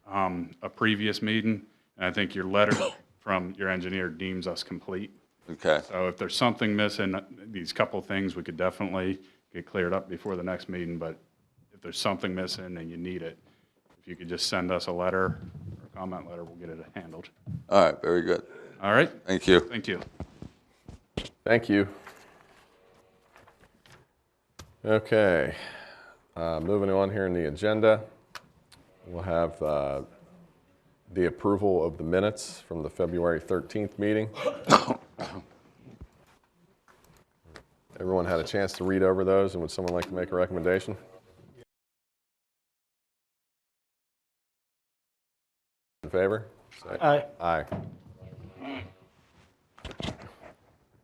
a previous meeting, and I think your letter from your engineer deems us complete. Okay. So if there's something missing, these couple things, we could definitely get cleared up before the next meeting, but if there's something missing and you need it, if you could just send us a letter or a comment letter, we'll get it handled. All right, very good. All right? Thank you. Thank you. Thank you. Okay, moving on here in the agenda, we'll have the approval of the minutes from the February 13th meeting. Everyone had a chance to read over those, and would someone like to make a recommendation? In favor? Say Aye. Aye. I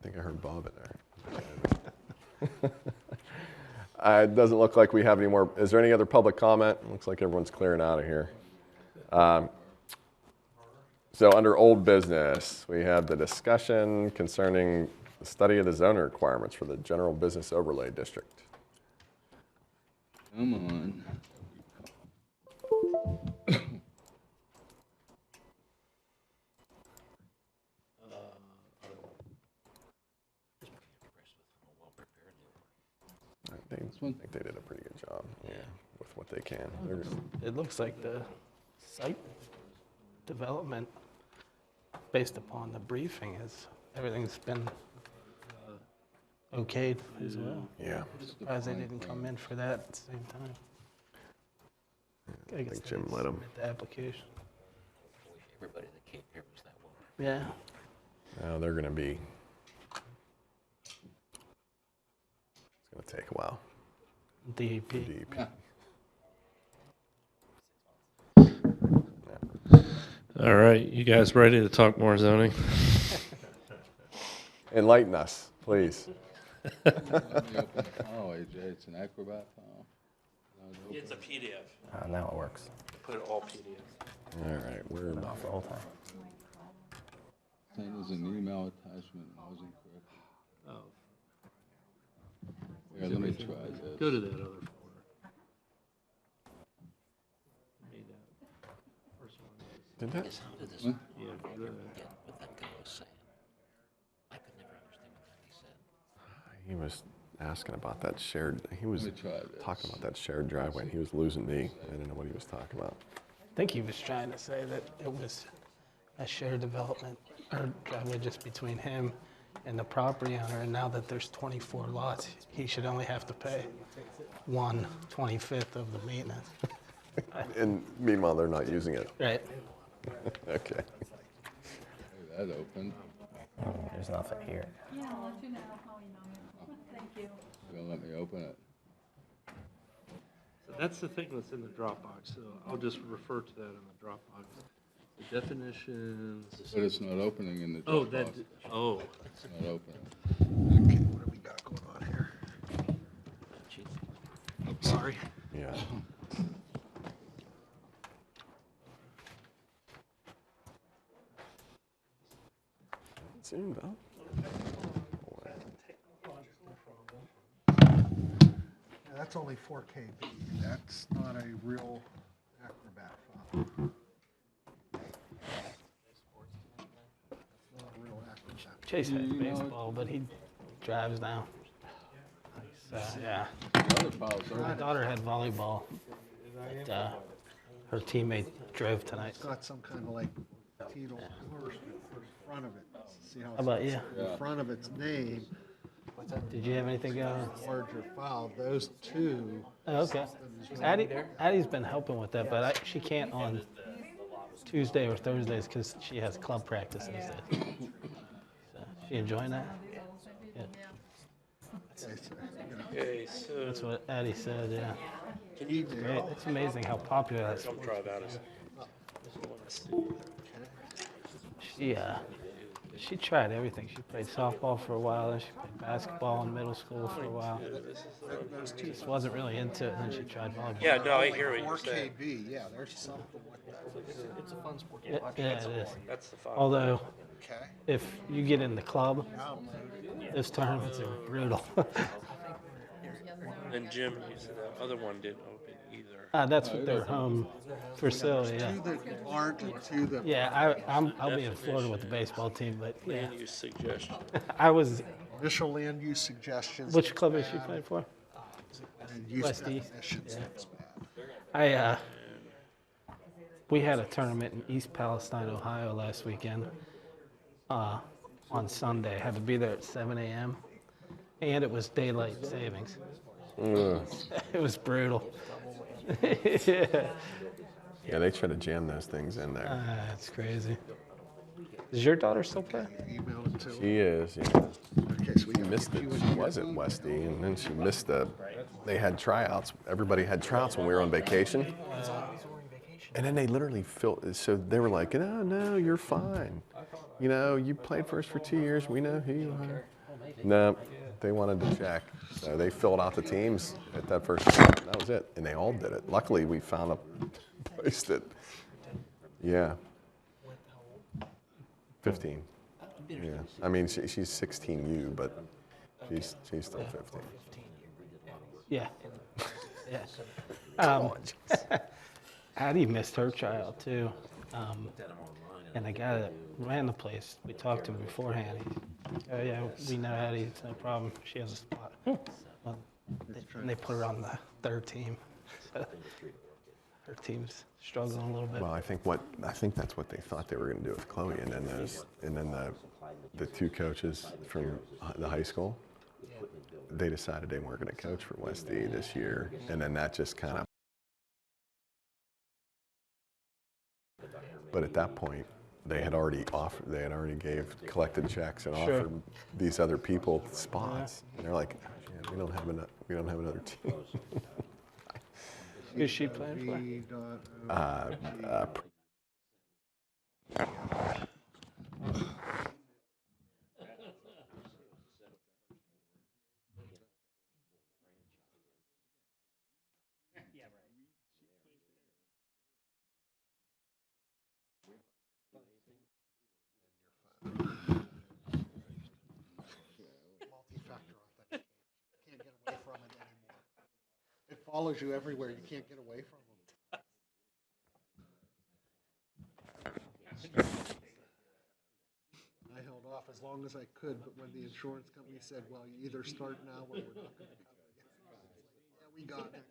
think I heard Bob in there. It doesn't look like we have any more. Is there any other public comment? Looks like everyone's clearing out of here. So under old business, we have the discussion concerning the study of the zoning requirements for the general business overlay district. Come on. I think they did a pretty good job, yeah, with what they can. They're just- It looks like the site development, based upon the briefing, is everything's been okayed as well. Yeah, Surprised they didn't come in for that at the same time. I guess think they Jim didn't let 'em. submit the application. Everybody that came here was that woman. Yeah. now they're gonna be, it's gonna take a while. DEP. DEP. All right, you guys ready to talk more zoning? Enlighten us, please. Oh, AJ, it's an Acrobat file? It's a PDF. Now it works. Put it all PDF. All right, we're, Off the whole time. Sent as an email attachment, wasn't correct. Oh. Yeah, let me try this. Go to that other folder. First one is, did that? Yes, how did this yeah, get what that guy was saying? I could never understand what he said. He was asking about that shared, he was Let me try this. talking about that shared driveway, and he was losing me. I didn't know what he was talking about. I think he was trying to say that it was a shared development or driveway just between him and the property owner, and now that there's 24 lots, he should only have to pay 1/25 of the maintenance. And meanwhile, they're not using it. Right. Okay. Hey, that opened. There's nothing here. Yeah, I'll let you know how you know. Thank you. You gonna let me open it? so that's the thing that's in the Dropbox, so I'll just refer to that in the Dropbox. The definitions. But it's not opening in the Oh, Dropbox. that, oh, It's not opening. Okay, what do we got going on here? sorry. Yeah. Soon, though. Yeah, that's only 4KB. That's not a real Acrobat file. That's not a real Acrobat. Chase has baseball, but he drives now. Yeah. The other files are My daughter had volleyball. But, her teammate drove tonight. It's got some kind of like fetal first front of it. See how How about you? in front of its name, Did you have anything going? larger file, those two. Oh, okay. Addie's been helping with that, but she can't on Tuesday or Thursdays because she has club practice instead. So, she enjoying that? Yeah. Okay, so. That's what Addie said, yeah. Can you Great. It's amazing how popular that come sport try that? She tried everything. She played softball for a while, then she played basketball in middle school for a while. Just wasn't really into it, and then she tried volleyball. Yeah, no, I hear what you're 4 saying. KB, yeah, there's something like that. It's a fun sport. Yeah, it is. That's the fun. Although, Okay. if you get in the club, those tournaments are brutal. And Jim, you said the other one didn't open either. That's what their home facility, yeah. Two that aren't and two that. Yeah, I'll be in Florida with the baseball team, but yeah. Land use suggestion. I was, Initial land use suggestions. which club is she playing for? And use West East, definitions, yeah. that's bad. We had a tournament in East Palestine, Ohio last weekend, on Sunday. I had to be there at 7 a.m. and it was daylight savings. It was brutal. Yeah. Yeah, they try to jam those things in there. That's crazy. Does your daughter still play? Email it to. She is, yeah. Okay, so we She missed it. She was at Westy, and then she missed they had tryouts. Everybody had tryouts when we were on vacation. And then they literally filled, so they were like, no, you're fine. You know, you played for us for 2 years. We know who you are. No, they wanted to check. So they filled out the teams at that first time. That was it. And they all did it. Luckily, we found a place that, yeah. 15. Yeah. I mean, she's 16U, but she's still 15. Yeah. Yeah. Addie missed her tryout too. And the guy that ran the place, we talked to him beforehand. Oh yeah, we know Addie, it's no problem. She has a spot. Well, they put her on the third team. So her team's struggling a little bit. Well, I think that's what they thought they were going to do with Chloe, and then the two coaches from the high school, they decided they weren't going to coach for Westy this year, and then that just kind of. But at that point, they had already collected checks and Sure. offered these other people spots, and they're like, yeah, we don't have another team. Who's she playing for? Multi-factor authentication. Can't get away from it anymore. It follows you everywhere. You can't get away from them. I held off as long as I could, but when the insurance company said, well, you either start now or we're not going to cover you. Yeah, we got it.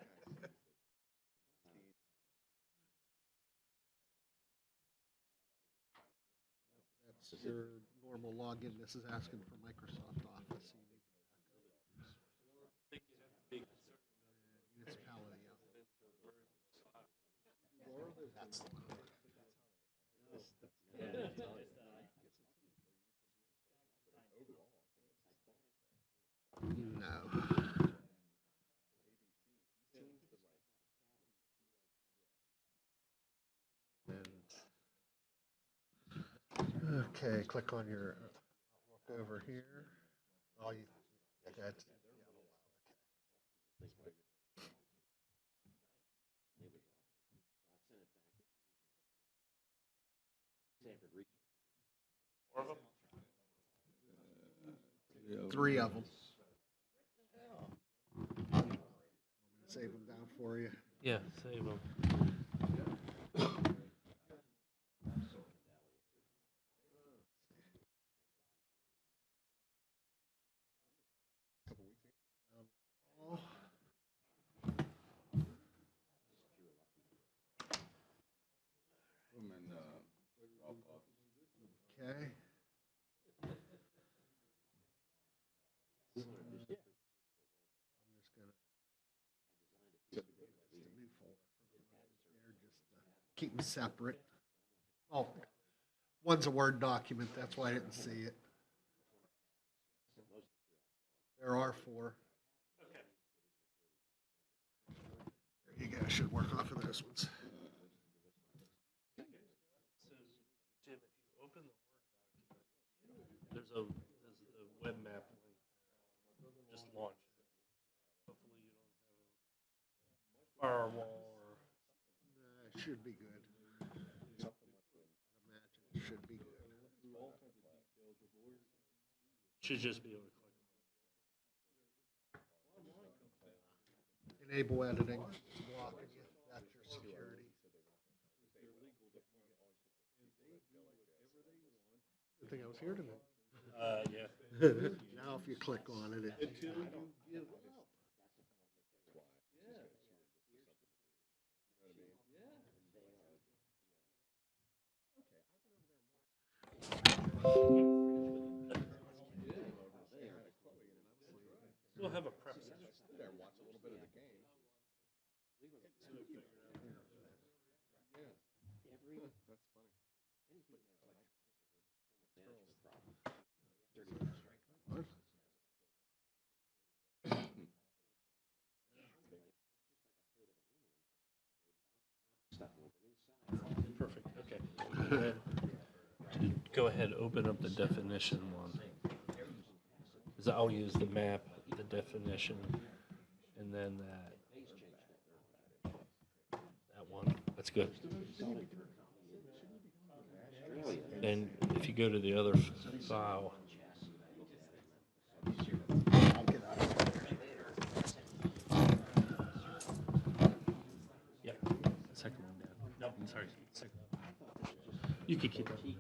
That's your normal login. This is asking for Microsoft Office. So you need to municipality. That's no. Okay, click on your look over here. Oh, that's three of them. Save them down for you. Yeah, save them. Okay. keep them separate. Oh, one's a Word document, that's why I didn't see it. There are 4. There you go, should work off of those ones. Jim, if you open the Word document, there's a web map link there. Just launch it. Hopefully you don't have a firewall or. It should be good. I'd imagine it should be good. Should just be able to click. Enable editing, it's blocking you, that's your security. Good thing I was here tonight. Yeah. Now if you click on it, it. We'll have a prep. Perfect, okay. And then go ahead, open up the definition one. 'Cause I'll use the map, the definition, and then that one. That's good. And if you go to the other file. Yep, second one down. No, sorry, second. You could keep that one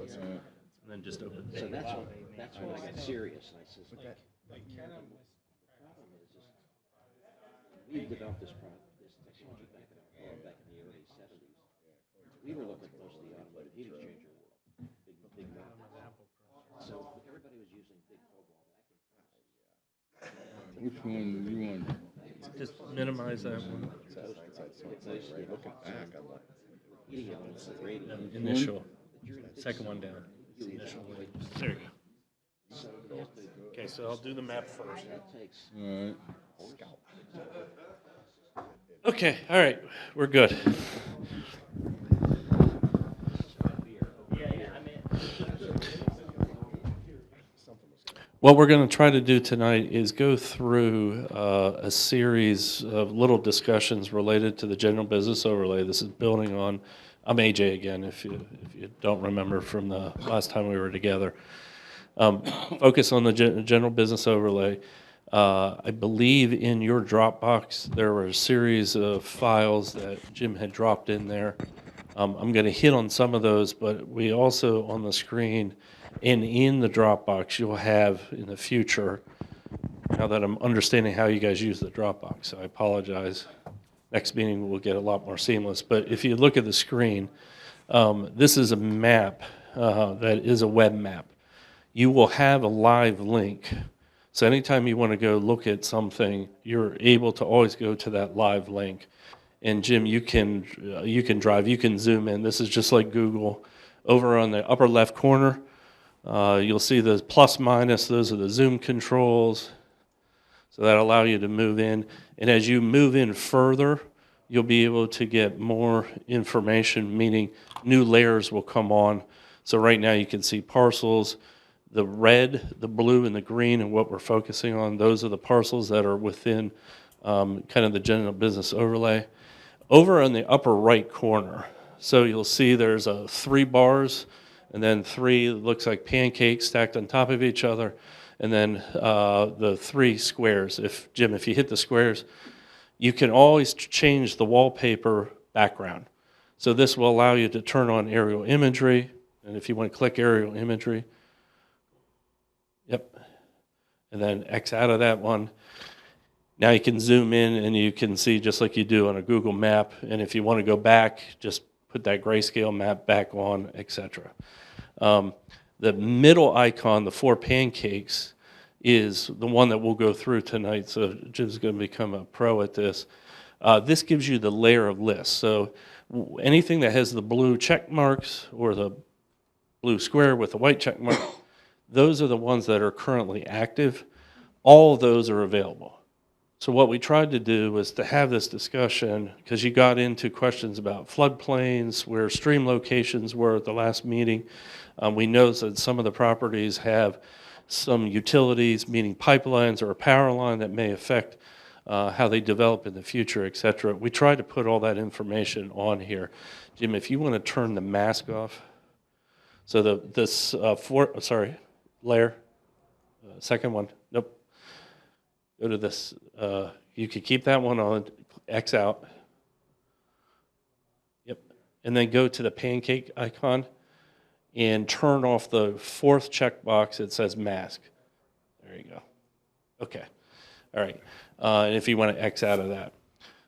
open. And then just open. So that's when I got serious, and I says, like, the problem is we developed this technology back in the early 70s. We were looking at most of the automotive heat exchanger world, big map. So everybody was using big cobalt vacuum. Which one do you want? Just minimize that one. Heating elements and radiant. Initial. Second one down. Initial. There you go. Okay, so I'll do the map first. All right. Okay, all right, we're good. What we're going to try to do tonight is go through a series of little discussions related to the general business overlay. This is building on, I'm AJ again, if you don't remember from the last time we were together. Focus on the general business overlay. I believe in your Dropbox, there were a series of files that Jim had dropped in there. I'm going to hit on some of those, but we also on the screen and in the Dropbox, you'll have in the future, now that I'm understanding how you guys use the Dropbox, so I apologize. Next meeting will get a lot more seamless. But if you look at the screen, this is a map that is a web map. You will have a live link. So anytime you want to go look at something, you're able to always go to that live link. And Jim, you can drive, you can zoom in. This is just like Google. Over on the upper left corner, you'll see the plus minus. Those are the zoom controls. So that allow you to move in. And as you move in further, you'll be able to get more information, meaning new layers will come on. So right now you can see parcels. The red, the blue, and the green, and what we're focusing on, those are the parcels that are within kind of the general business overlay. Over in the upper right corner, so you'll see there's 3 bars, and then 3 looks like pancakes stacked on top of each other, and then the 3 squares. Jim, if you hit the squares, you can always change the wallpaper background. So this will allow you to turn on aerial imagery, and if you want to click aerial imagery, yep, and then X out of that one. Now you can zoom in and you can see just like you do on a Google map, and if you want to go back, just put that grayscale map back on, etc. The middle icon, the 4 pancakes, is the one that we'll go through tonight, so Jim's going to become a pro at this. This gives you the layer of lists. So Anything that has the blue check marks or the blue square with the white check mark, those are the ones that are currently active. All of those are available. So what we tried to do was to have this discussion, because you got into questions about floodplains, where stream locations were at the last meeting. We know that some of the properties have some utilities, meaning pipelines or a power line that may affect how they develop in the future, et cetera. We tried to put all that information on here. Jim, if you want to turn the mask off. So layer, second one, nope. Go to this, you could keep that one on, X out. Yep, and then go to the pancake icon and turn off the fourth checkbox. It says mask. There you go. Okay, all right. And if you want to X out of that.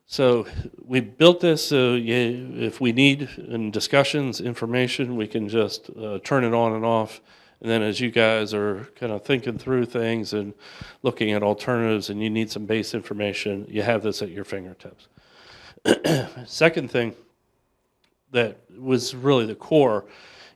So we built this so if we need in discussions, information, we can just turn it on and off. And then as you guys are kind of thinking through things and looking at alternatives and you need some base information, you have this at your fingertips. Second thing that was really the core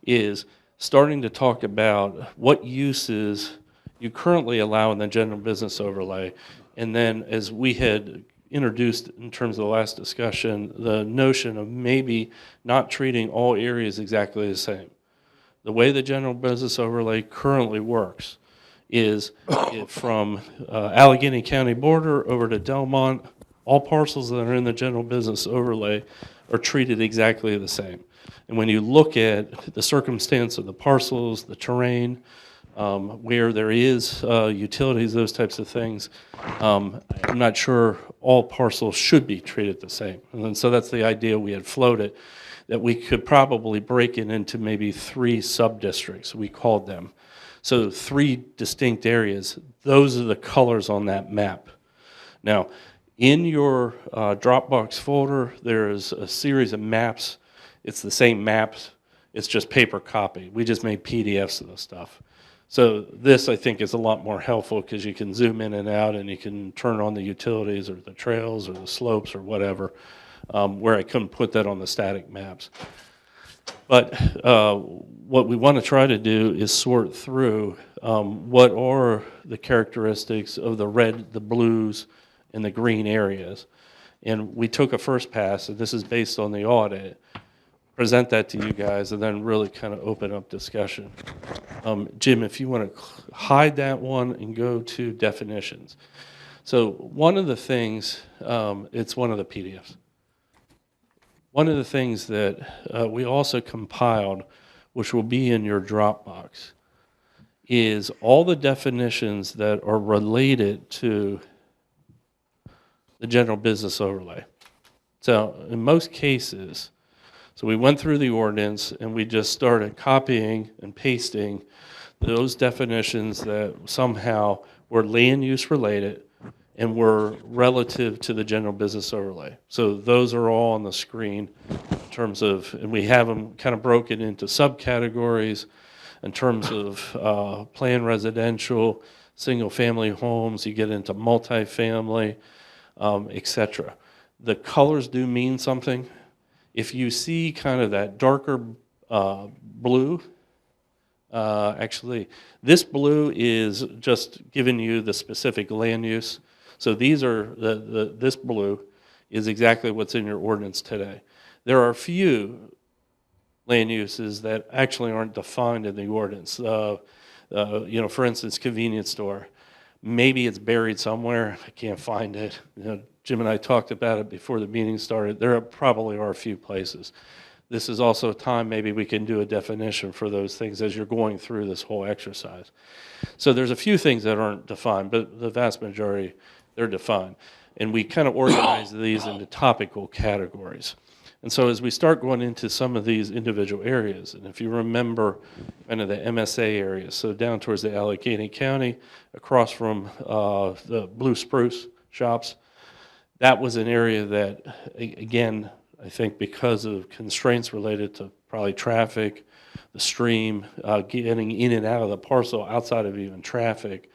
is starting to talk about what uses you currently allow in the general business overlay. And then as we had introduced in terms of the last discussion, the notion of maybe not treating all areas exactly the same. The way the general business overlay currently works is from Allegheny County border over to Delmont, all parcels that are in the general business overlay are treated exactly the same. And when you look at the circumstance of the parcels, the terrain, where there is utilities, those types of things, I'm not sure all parcels should be treated the same. And so that's the idea we had floated, that we could probably break it into maybe 3 sub-districts, we called them. So 3 distinct areas. Those are the colors on that map. Now, in your Dropbox folder, there is a series of maps. It's the same maps, it's just paper copy. We just made PDFs of the stuff. So this, I think, is a lot more helpful because you can zoom in and out and you can turn on the utilities or the trails or the slopes or whatever, where I couldn't put that on the static maps. But what we want to try to do is sort through what are the characteristics of the red, the blues, and the green areas. And we took a first pass, and this is based on the audit, present that to you guys, and then really kind of open up discussion. Jim, if you want to hide that one and go to definitions. So one of the things, it's one of the PDFs. One of the things that we also compiled, which will be in your Dropbox, is all the definitions that are related to the general business overlay. So in most cases, so we went through the ordinance and we just started copying and pasting those definitions that somehow were land use related and were relative to the general business overlay. So those are all on the screen in terms of, and we have them kind of broken into subcategories in terms of planned residential, single family homes, you get into multifamily, et cetera. The colors do mean something. If you see kind of that darker blue, actually, this blue is just giving you the specific land use. So these are, this blue is exactly what's in your ordinance today. There are a few land uses that actually aren't defined in the ordinance. For instance, convenience store. Maybe it's buried somewhere. I can't find it. Jim and I talked about it before the meeting started. There probably are a few places. This is also a time maybe we can do a definition for those things as you're going through this whole exercise. So there's a few things that aren't defined, but the vast majority, they're defined. And we kind of organize these into topical categories. And so as we start going into some of these individual areas, and if you remember kind of the MSA areas, so down towards the Allegheny County, across from the Blue Spruce shops, that was an area that, again, I think because of constraints related to probably traffic, the stream, getting in and out of the parcel outside of even traffic,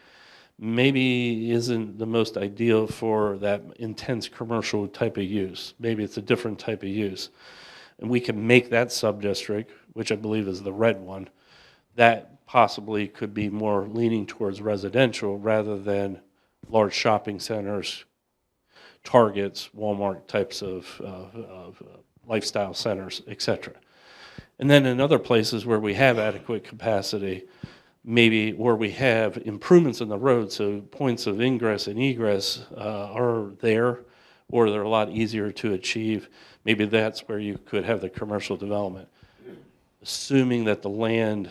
maybe isn't the most ideal for that intense commercial type of use. Maybe it's a different type of use. and we can make that sub-district, which I believe is the red one, that possibly could be more leaning towards residential rather than large shopping centers, Targets, Walmart types of lifestyle centers, et cetera. And then in other places where we have adequate capacity, maybe where we have improvements in the road, so points of ingress and egress are there, or they're a lot easier to achieve, maybe that's where you could have the commercial development, assuming that the land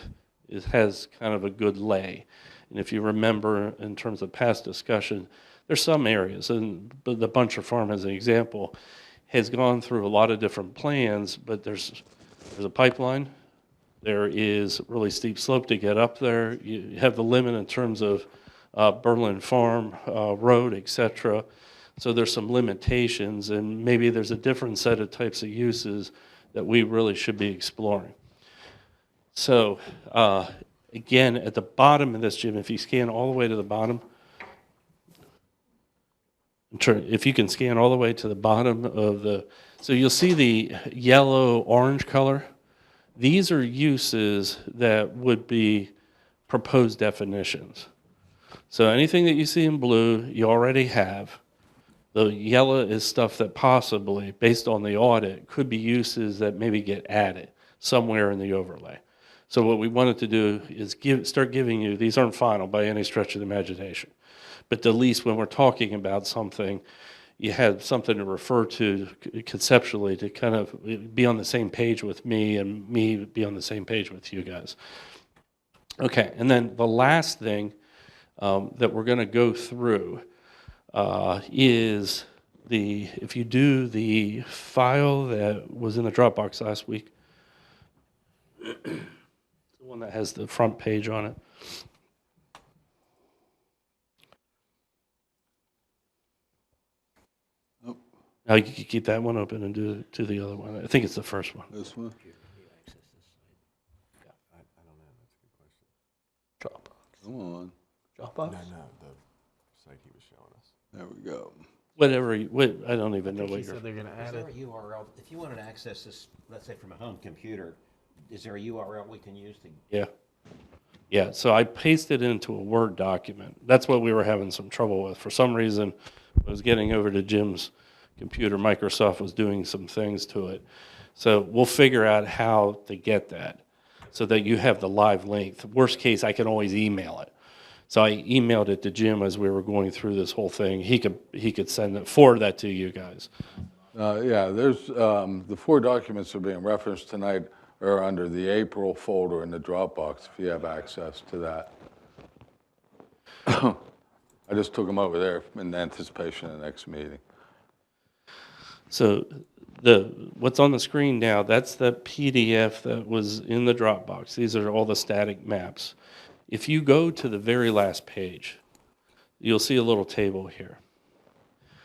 has kind of a good lay. And if you remember in terms of past discussion, there's some areas, and the Buncher Farm as an example, has gone through a lot of different plans, but there's a pipeline, there is a really steep slope to get up there, you have the limit in terms of Berlin Farm Road, et cetera. So there's some limitations, and maybe there's a different set of types of uses that we really should be exploring. So again, at the bottom of this, Jim, if you scan all the way to the bottom, if you can scan all the way to the bottom of the, so you'll see the yellow-orange color. These are uses that would be proposed definitions. So anything that you see in blue, you already have. The yellow is stuff that possibly, based on the audit, could be uses that maybe get added somewhere in the overlay. So what we wanted to do is start giving you, these aren't final by any stretch of the imagination, but at least when we're talking about something, you have something to refer to conceptually to kind of be on the same page with me and me be on the same page with you guys. Okay, and then the last thing that we're going to go through is if you do the file that was in the Dropbox last week, the one that has the front page on it. Now you can keep that one open and do the other one. I think it's the first one. This one? Dropbox. Come on. Dropbox? No, the site he was showing us. There we go. Whatever, I don't even know what you're. They're going to Is add there it. a URL, if you wanted to access this, let's say from a home computer, is there a URL we can use to? Yeah. Yeah, so I pasted it into a Word document. That's what we were having some trouble with. For some reason, I was getting over to Jim's computer. Microsoft was doing some things to it. So we'll figure out how to get that so that you have the live link. Worst case, I can always email it. So I emailed it to Jim as we were going through this whole thing. He could forward that to you guys. Yeah, there's, the 4 documents that are being referenced tonight are under the April folder in the Dropbox, if you have access to that. I just took them over there in anticipation of the next meeting. So what's on the screen now, that's the PDF that was in the Dropbox. These are all the static maps. If you go to the very last page, you'll see a little table here.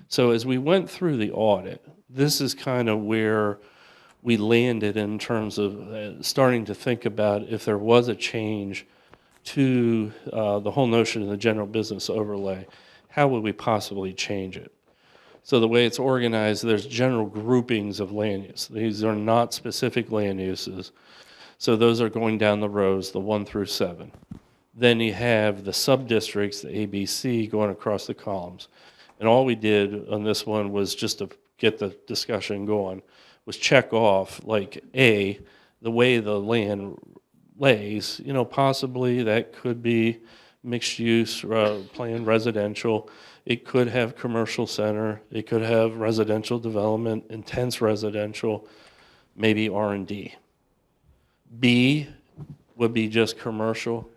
So as we went through the audit, this is kind of where we landed in terms of starting to think about if there was a change to the whole notion of the general business overlay, how would we possibly change it? So the way it's organized, there's general groupings of land use. These are not specific land uses. So those are going down the rows, the 1 through 7. Then you have the sub-districts, the ABC, going across the columns. And all we did on this one was just to get the discussion going, was check off, like, A, the way the land lays, possibly that could be mixed use, planned residential. It could have commercial center. It could have residential development, intense residential, maybe R&D. B would be just commercial,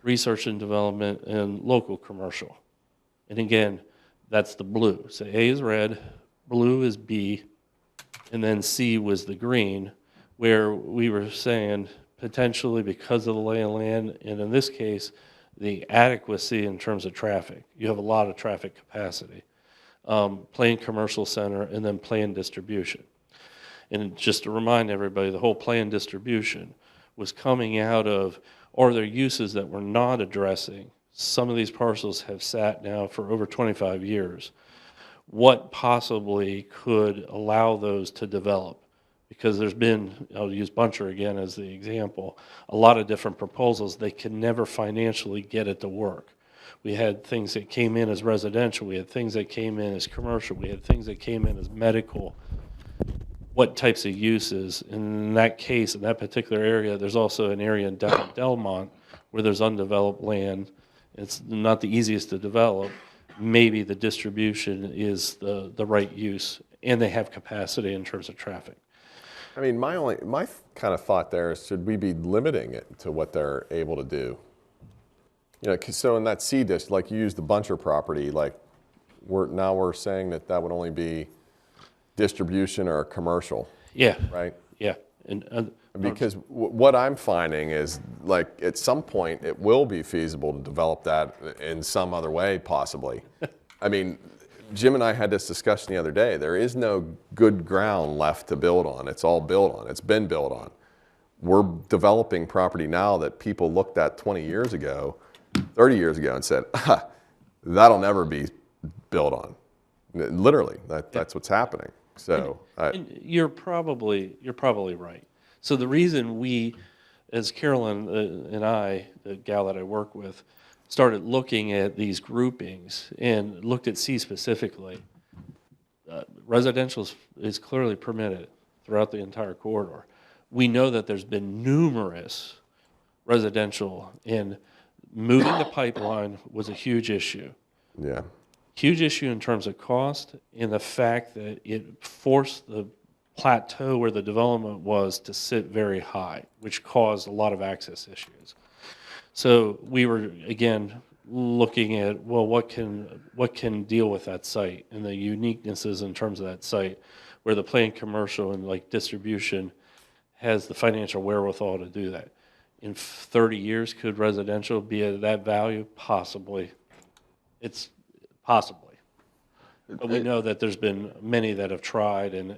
research and development, and local commercial. And again, that's the blue. So A is red, blue is B, and then C was the green, where we were saying potentially because of the lay of land, and in this case, the adequacy in terms of traffic. You have a lot of traffic capacity. Planned commercial center, and then planned distribution. And just to remind everybody, the whole planned distribution was coming out of, are there uses that we're not addressing? Some of these parcels have sat now for over 25 years. What possibly could allow those to develop? because there's been, I'll use Buncher again as the example, a lot of different proposals. They can never financially get it to work. We had things that came in as residential, we had things that came in as commercial, we had things that came in as medical. What types of uses? In that case, in that particular area, there's also an area in Delmont where there's undeveloped land. It's not the easiest to develop. Maybe the distribution is the right use, and they have capacity in terms of traffic. I mean, my kind of thought there is, should we be limiting it to what they're able to do? You know, 'cause so in that C district, like you used the Buncher property, like we're saying that that would only be distribution or commercial. Yeah. Right? Yeah. And because what I'm finding is, like, at some point, it will be feasible to develop that in some other way, possibly. I mean, Jim and I had this discussion the other day. There is no good ground left to build on. It's all built on. It's been built on. We're developing property now that people looked at 20 years ago, 30 years ago, and said, that'll never be built on. Literally, that's what's happening. So and you're probably right. So the reason we, as Carolyn and I, the gal that I work with, started looking at these groupings and looked at C specifically, residential is clearly permitted throughout the entire corridor. We know that there's been numerous residential, and moving the pipeline was a huge issue. Yeah. Huge issue in terms of cost, and the fact that it forced the plateau where the development was to sit very high, which caused a lot of access issues. So we were, again, looking at, well, what can deal with that site and the uniquenesses in terms of that site, where the planned commercial and like distribution has the financial wherewithal to do that. In 30 years, could residential be at that value? Possibly. It's possibly. But we know that there's been many that have tried, and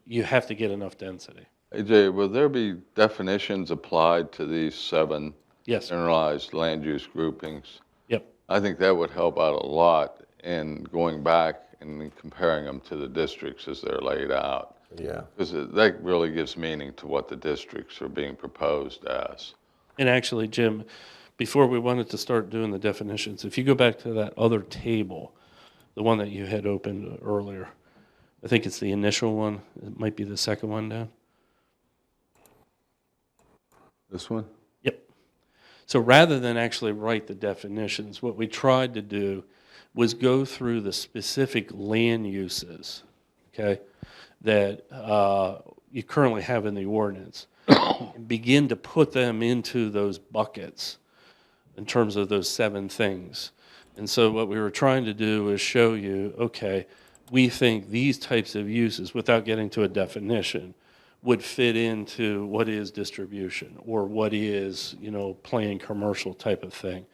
you have to get enough density. AJ, will there be definitions applied to these 7 Yes. generalized land use groupings? Yep. I think that would help out a lot in going back and comparing them to the districts as they're laid out. Yeah. Because that really gives meaning to what the districts are being proposed as. And actually, Jim, before we wanted to start doing the definitions, if you go back to that other table, the one that you had opened earlier, I think it's the initial one. It might be the second one down. This one? Yep. So rather than actually write the definitions, what we tried to do was go through the specific land uses, okay, that you currently have in the ordinance, and begin to put them into those buckets in terms of those 7 things. And so what we were trying to do is show you, okay, we think these types of uses, without getting to a definition, would fit into what is distribution or what is, planned commercial type of thing.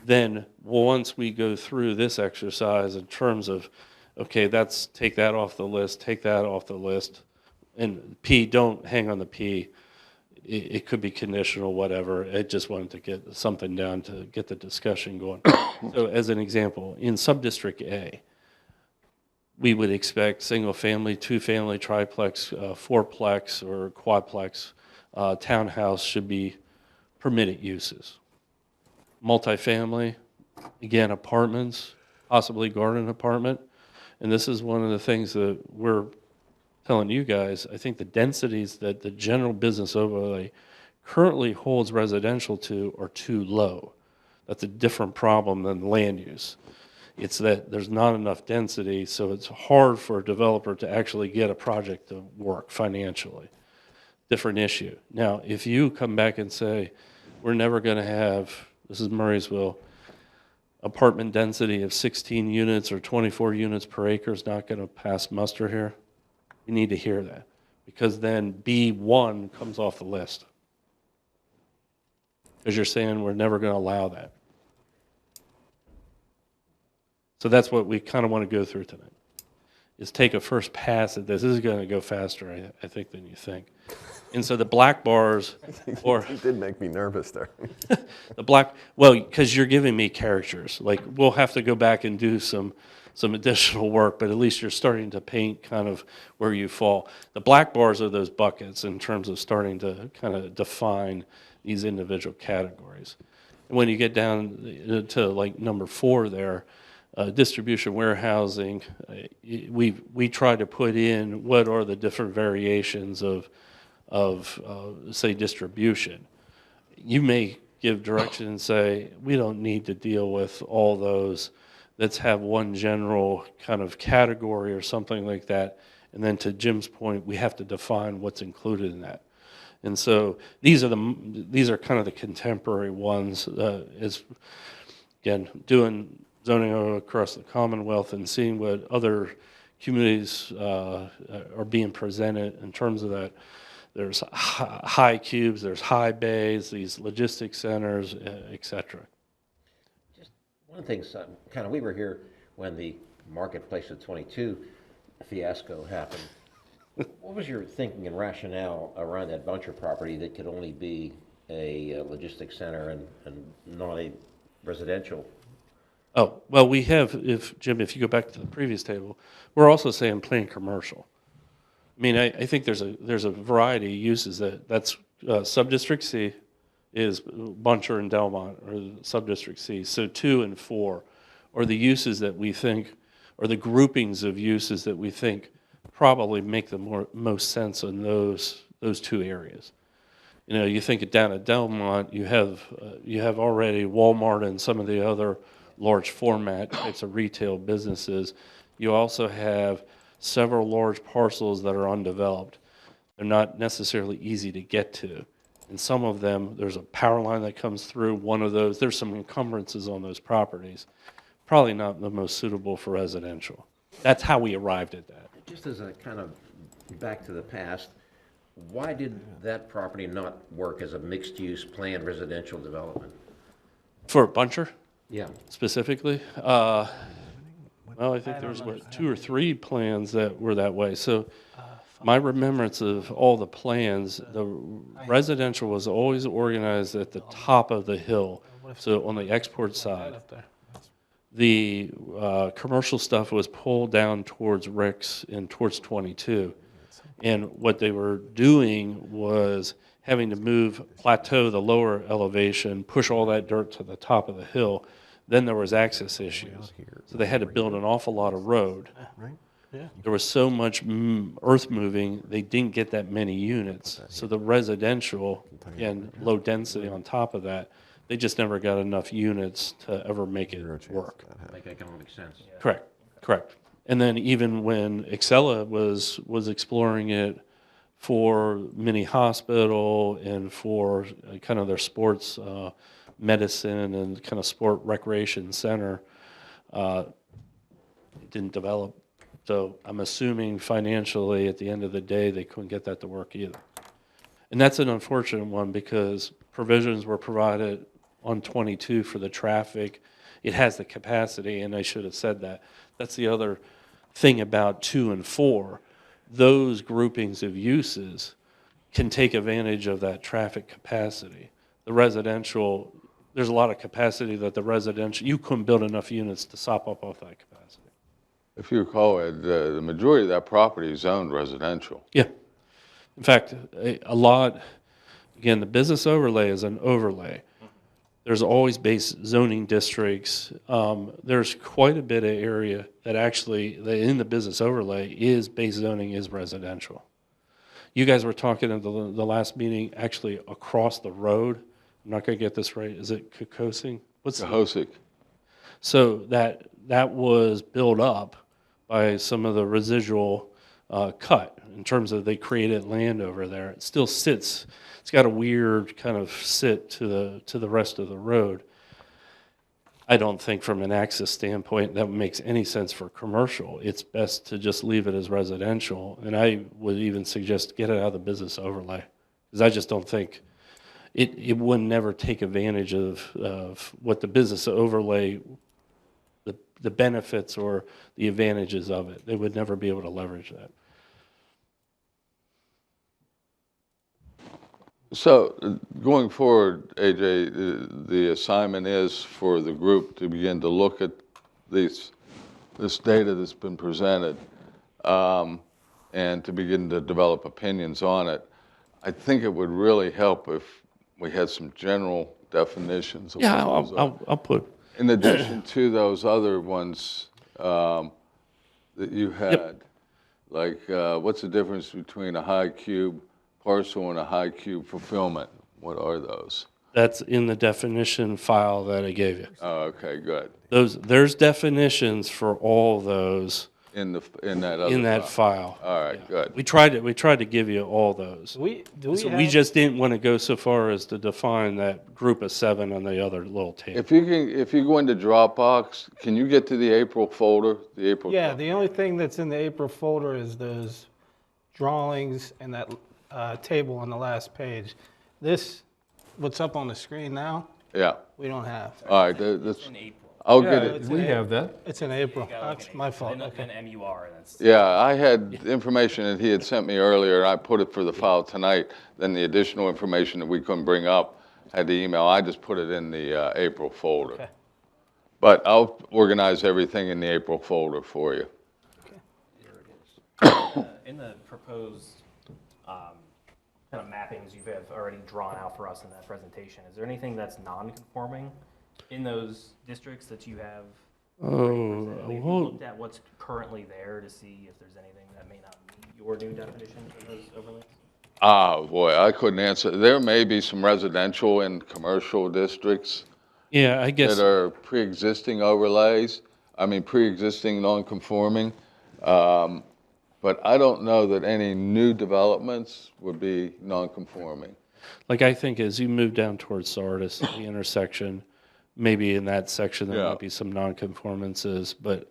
Then once we go through this exercise in terms of, okay, take that off the list, and P, don't hang on the P. It could be conditional, whatever. I just wanted to get something down to get the discussion going. So as an example, in Subdistrict A, we would expect single-family, two-family, triplex, fourplex, or quadplex townhouse should be permitted uses. Multifamily, again, apartments, possibly garden apartment. And this is one of the things that we're telling you guys. I think the densities that the general business overlay currently holds residential to are too low. That's a different problem than land use. It's that there's not enough density, so it's hard for a developer to actually get a project to work financially. Different issue. Now, if you come back and say, we're never going to have, this is Murraysville, apartment density of 16 units or 24 units per acre is not going to pass muster here, you need to hear that, because then B1 comes off the list. Because you're saying we're never going to allow that. So that's what we kind of want to go through tonight, is take a first pass at this. This is going to go faster, I think, than you think. And so the black bars, or it did make me nervous there. well, because you're giving me characters. Like, we'll have to go back and do some some additional work, but at least you're starting to paint kind of where you fall. The black bars are those buckets in terms of starting to kind of define these individual categories. And when you get down to like number 4 there, distribution warehousing, we try to put in what are the different variations of say, distribution. You may give direction and say, we don't need to deal with all those. Let's have one general kind of category or something like that. And then to Jim's point, we have to define what's included in that. And so these are kind of the contemporary ones. Is again doing zoning across the Commonwealth and seeing what other communities are being presented in terms of that. There's high cubes, there's high bays, these logistics centers, et cetera. Just one thing, kind of, we were here when the Marketplace of 22 fiasco happened. What was your thinking and rationale around that Buncher property that could only be a logistics center and not a residential? Oh, well, we have, Jim, if you go back to the previous table, we're also saying plain commercial. I mean, I think there's a variety of uses that's Subdistrict C is Buncher and Delmont, or Subdistrict C. So 2 and 4 are the uses that we think, or the groupings of uses that we think probably make the most sense in those 2 areas. You know, you think down at Delmont, you have already Walmart and some of the other large format types of retail businesses. You also have several large parcels that are undeveloped. They're not necessarily easy to get to. And some of them, there's a power line that comes through one of those. There's some encumbrances on those properties. Probably not the most suitable for residential. That's how we arrived at that. Just as a kind of back to the past, why did that property not work as a mixed-use planned residential development? For Buncher? Yeah. Specifically? Well, I think there's, 2 or 3 plans that were that way. So my remembrance of all the plans, the residential was always organized at the top of the hill, so on the export side. The commercial stuff was pulled down towards Rick's and towards 22. And what they were doing was having to plateau the lower elevation, push all that dirt to the top of the hill. Then there was access issues. So they had to build an awful lot of road. There was so much earth moving, they didn't get that many units. So the residential, again, low density on top of that, they just never got enough units to ever make it work. Make economic sense. Correct. And then even when Excella was exploring it for mini hospital and for kind of their sports medicine and kind of sport recreation center, it didn't develop. So I'm assuming financially at the end of the day they couldn't get that to work either. And that's an unfortunate one because provisions were provided on 22 for the traffic. It has the capacity, and I should have said that. That's the other thing about 2 and 4. Those groupings of uses can take advantage of that traffic capacity. The residential, there's a lot of capacity that the residential, you couldn't build enough units to sop up off that capacity. If you recall, Ed, the majority of that property is zoned residential. Yeah. In fact, a lot, again, the business overlay is an overlay. There's always base zoning districts. There's quite a bit of area that actually, in the business overlay, is base zoning is residential. You guys were talking at the last meeting, actually across the road. I'm not going to get this right. Is it Kokosing? Cohosic. So that was built up by some of the residual cut in terms of they created land over there. It still sits. It's got a weird kind of sit to the rest of the road. I don't think from an access standpoint that makes any sense for commercial. It's best to just leave it as residential. And I would even suggest get it out of the business overlay because I just don't think it would never take advantage of what the business overlay, the benefits or the advantages of it. They would never be able to leverage that. So going forward, AJ, the assignment is for the group to begin to look at these this data that's been presented, and to begin to develop opinions on it. I think it would really help if we had some general definitions of Yeah, what those are. I'll put. In addition to those other ones that you had, like what's the difference between a high cube parcel and a high cube fulfillment? What are those? That's in the definition file that I gave you. Oh, okay, good. There's definitions for all those In that other in that file. All right, good. We tried to give you all those. We We just didn't want to go so far as to define that group of 7 on the other little table. If you go into Dropbox, can you get to the April folder? The April. Yeah, the only thing that's in the April folder is those drawings and that table on the last page. This, what's up on the screen now, Yeah. we don't have. All right, that's. I'll get it. We have that. It's in April. That's my fault. Okay. MUR, that's. Yeah, I had information that he had sent me earlier. I put it for the file tonight. Then the additional information that we couldn't bring up had the email. I just put it in the April folder. Okay. But I'll organize everything in the April folder for you. In the proposed kind of mappings you have already drawn out for us in that presentation, is there anything that's non-conforming in those districts that you have? Oh, Have you well, looked at what's currently there to see if there's anything that may not meet your new definition for those overlays? Ah, boy, I couldn't answer. There may be some residential and commercial districts yeah, I guess. that are pre-existing overlays. I mean, pre-existing non-conforming. But I don't know that any new developments would be non-conforming. Like, I think as you move down towards Sardis, the intersection, maybe in that section there Yeah. might be some non-conformances, but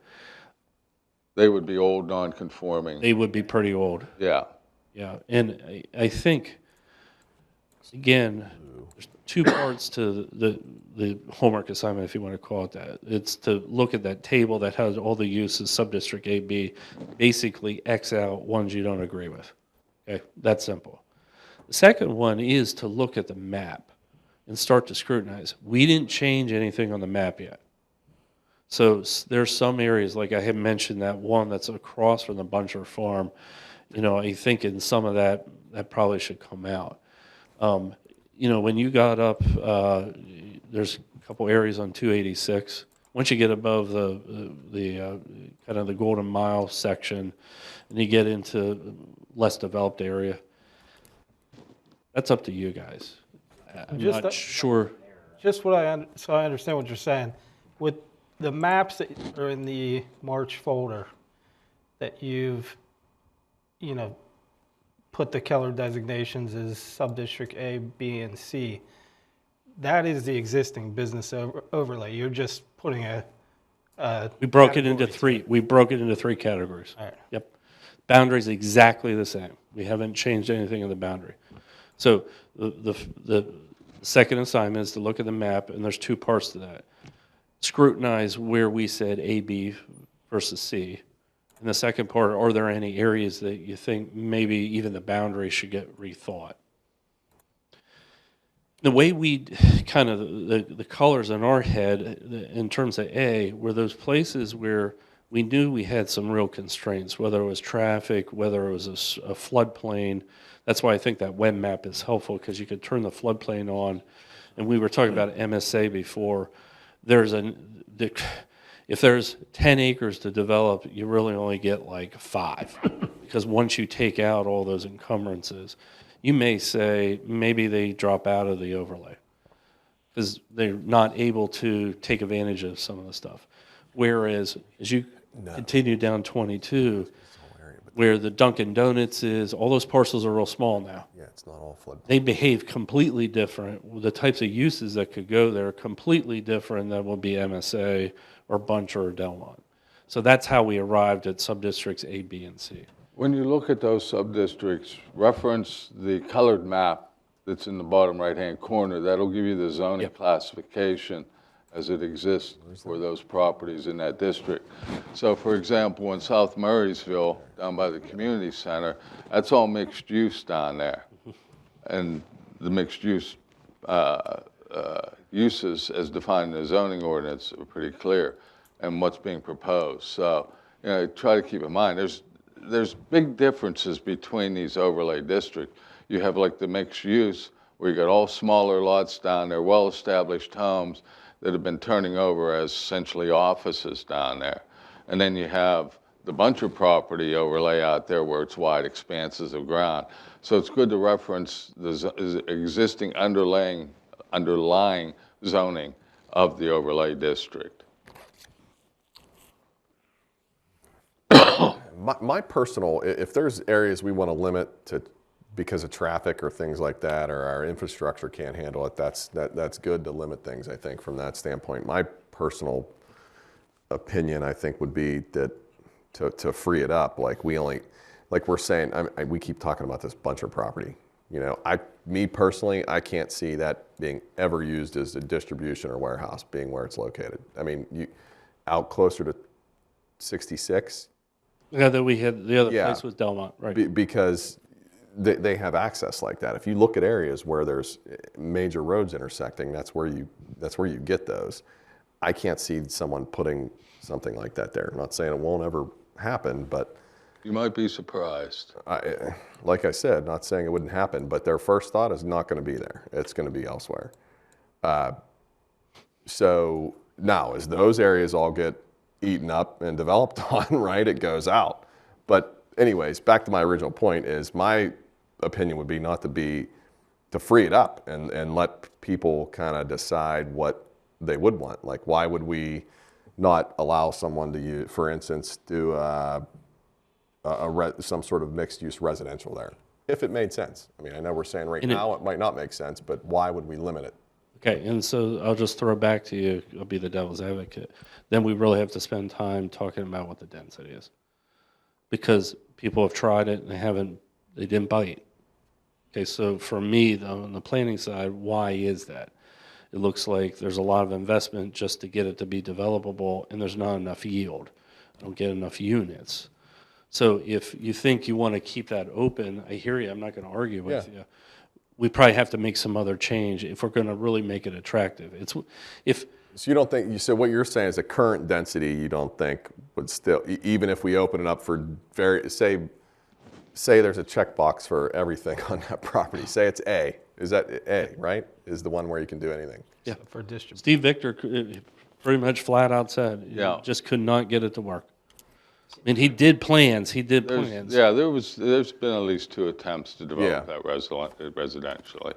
They would be old non-conforming. they would be pretty old. Yeah. Yeah, and I think, again, there's 2 parts to the homework assignment, if you want to call it that. It's to look at that table that has all the uses, sub-district A, B, basically X out ones you don't agree with. Okay, that's simple. The second one is to look at the map and start to scrutinize. We didn't change anything on the map yet. So there's some areas, like I had mentioned, that one that's across from the Buncher Farm, you know, I think in some of that probably should come out. You know, when you got up, there's a couple areas on 286. Once you get above the kind of the Golden Mile section, and you get into less developed area, that's up to you guys. I'm Just not sure. Just what so I understand what you're saying. With the maps that are in the March folder that you've, you know, put the Keller designations as sub-district A, B, and C, that is the existing business overlay. You're just putting We broke it into 3. We broke it into 3 categories. All right. Yep. Boundary's exactly the same. We haven't changed anything in the boundary. So the second assignment is to look at the map, and there's 2 parts to that. Scrutinize where we said A, B versus C. And the second part, are there any areas that you think maybe even the boundary should get rethought? The way we kind of, the colors in our head in terms of A were those places where we knew we had some real constraints, whether it was traffic, whether it was a floodplain. That's why I think that web map is helpful, because you could turn the floodplain on. And we were talking about MSA before. If there's 10 acres to develop, you really only get like 5. Because once you take out all those encumbrances, you may say maybe they drop out of the overlay because they're not able to take advantage of some of the stuff. Whereas as you continue down 22, where the Dunkin' Donuts is, all those parcels are real small now. Yeah, it's not all flood. They behave completely different. The types of uses that could go there are completely different than would be MSA or Buncher or Delmont. So that's how we arrived at subdistricts A, B, and C. When you look at those subdistricts, reference the colored map that's in the bottom right-hand corner. That'll give you the zoning classification as it exists for those properties in that district. So for example, in South Murraysville, down by the community center, that's all mixed use down there. And the mixed use uses as defined in the zoning ordinance are pretty clear. and what's being proposed. So, try to keep in mind, there's big differences between these overlay districts. You have like the mixed use, where you got all smaller lots down there, well-established homes that have been turning over as essentially offices down there. And then you have the bunch of property overlay out there where it's wide expanses of ground. So it's good to reference the existing underlying zoning of the overlay district. My personal, if there's areas we want to limit to because of traffic or things like that, or our infrastructure can't handle it, that's good to limit things, I think, from that standpoint. My personal opinion, I think, would be that to free it up, like we're saying, we keep talking about this bunch of property. Me personally, I can't see that being ever used as a distribution or warehouse being where it's located. I mean, out closer to 66. Yeah, that we had, the other place was Delmont, right? Because they have access like that. If you look at areas where there's major roads intersecting, that's where you get those. I can't see someone putting something like that there. I'm not saying it won't ever happen, but you might be surprised. Like I said, not saying it wouldn't happen, but their first thought is not going to be there. It's going to be elsewhere. So now, as those areas all get eaten up and developed on, right, it goes out. But anyways, back to my original point is my opinion would be not to free it up and let people kind of decide what they would want. Like, why would we not allow someone to use, for instance, do some sort of mixed-use residential there, if it made sense? I mean, I know we're saying now it might not make sense, but why would we limit it? Okay, and so I'll just throw it back to you. I'll be the devil's advocate. Then we really have to spend time talking about what the density is, because people have tried it and they didn't bite. Okay, so for me, though, on the planning side, why is that? It looks like there's a lot of investment just to get it to be developable, and there's not enough yield. I don't get enough units. So if you think you want to keep that open, I hear you. I'm not going to argue with you. We probably have to make some other change if we're going to really make it attractive. So you don't think, so what you're saying is the current density you don't think would still, even if we open it up for say there's a checkbox for everything on that property. Say it's A. Is that A, right? Is the one where you can do anything? Yeah, for distribution. Steve Victor pretty much flat out said, just could not get it to work. I mean, he did plans. Yeah, there's been at least 2 attempts to develop that residentially.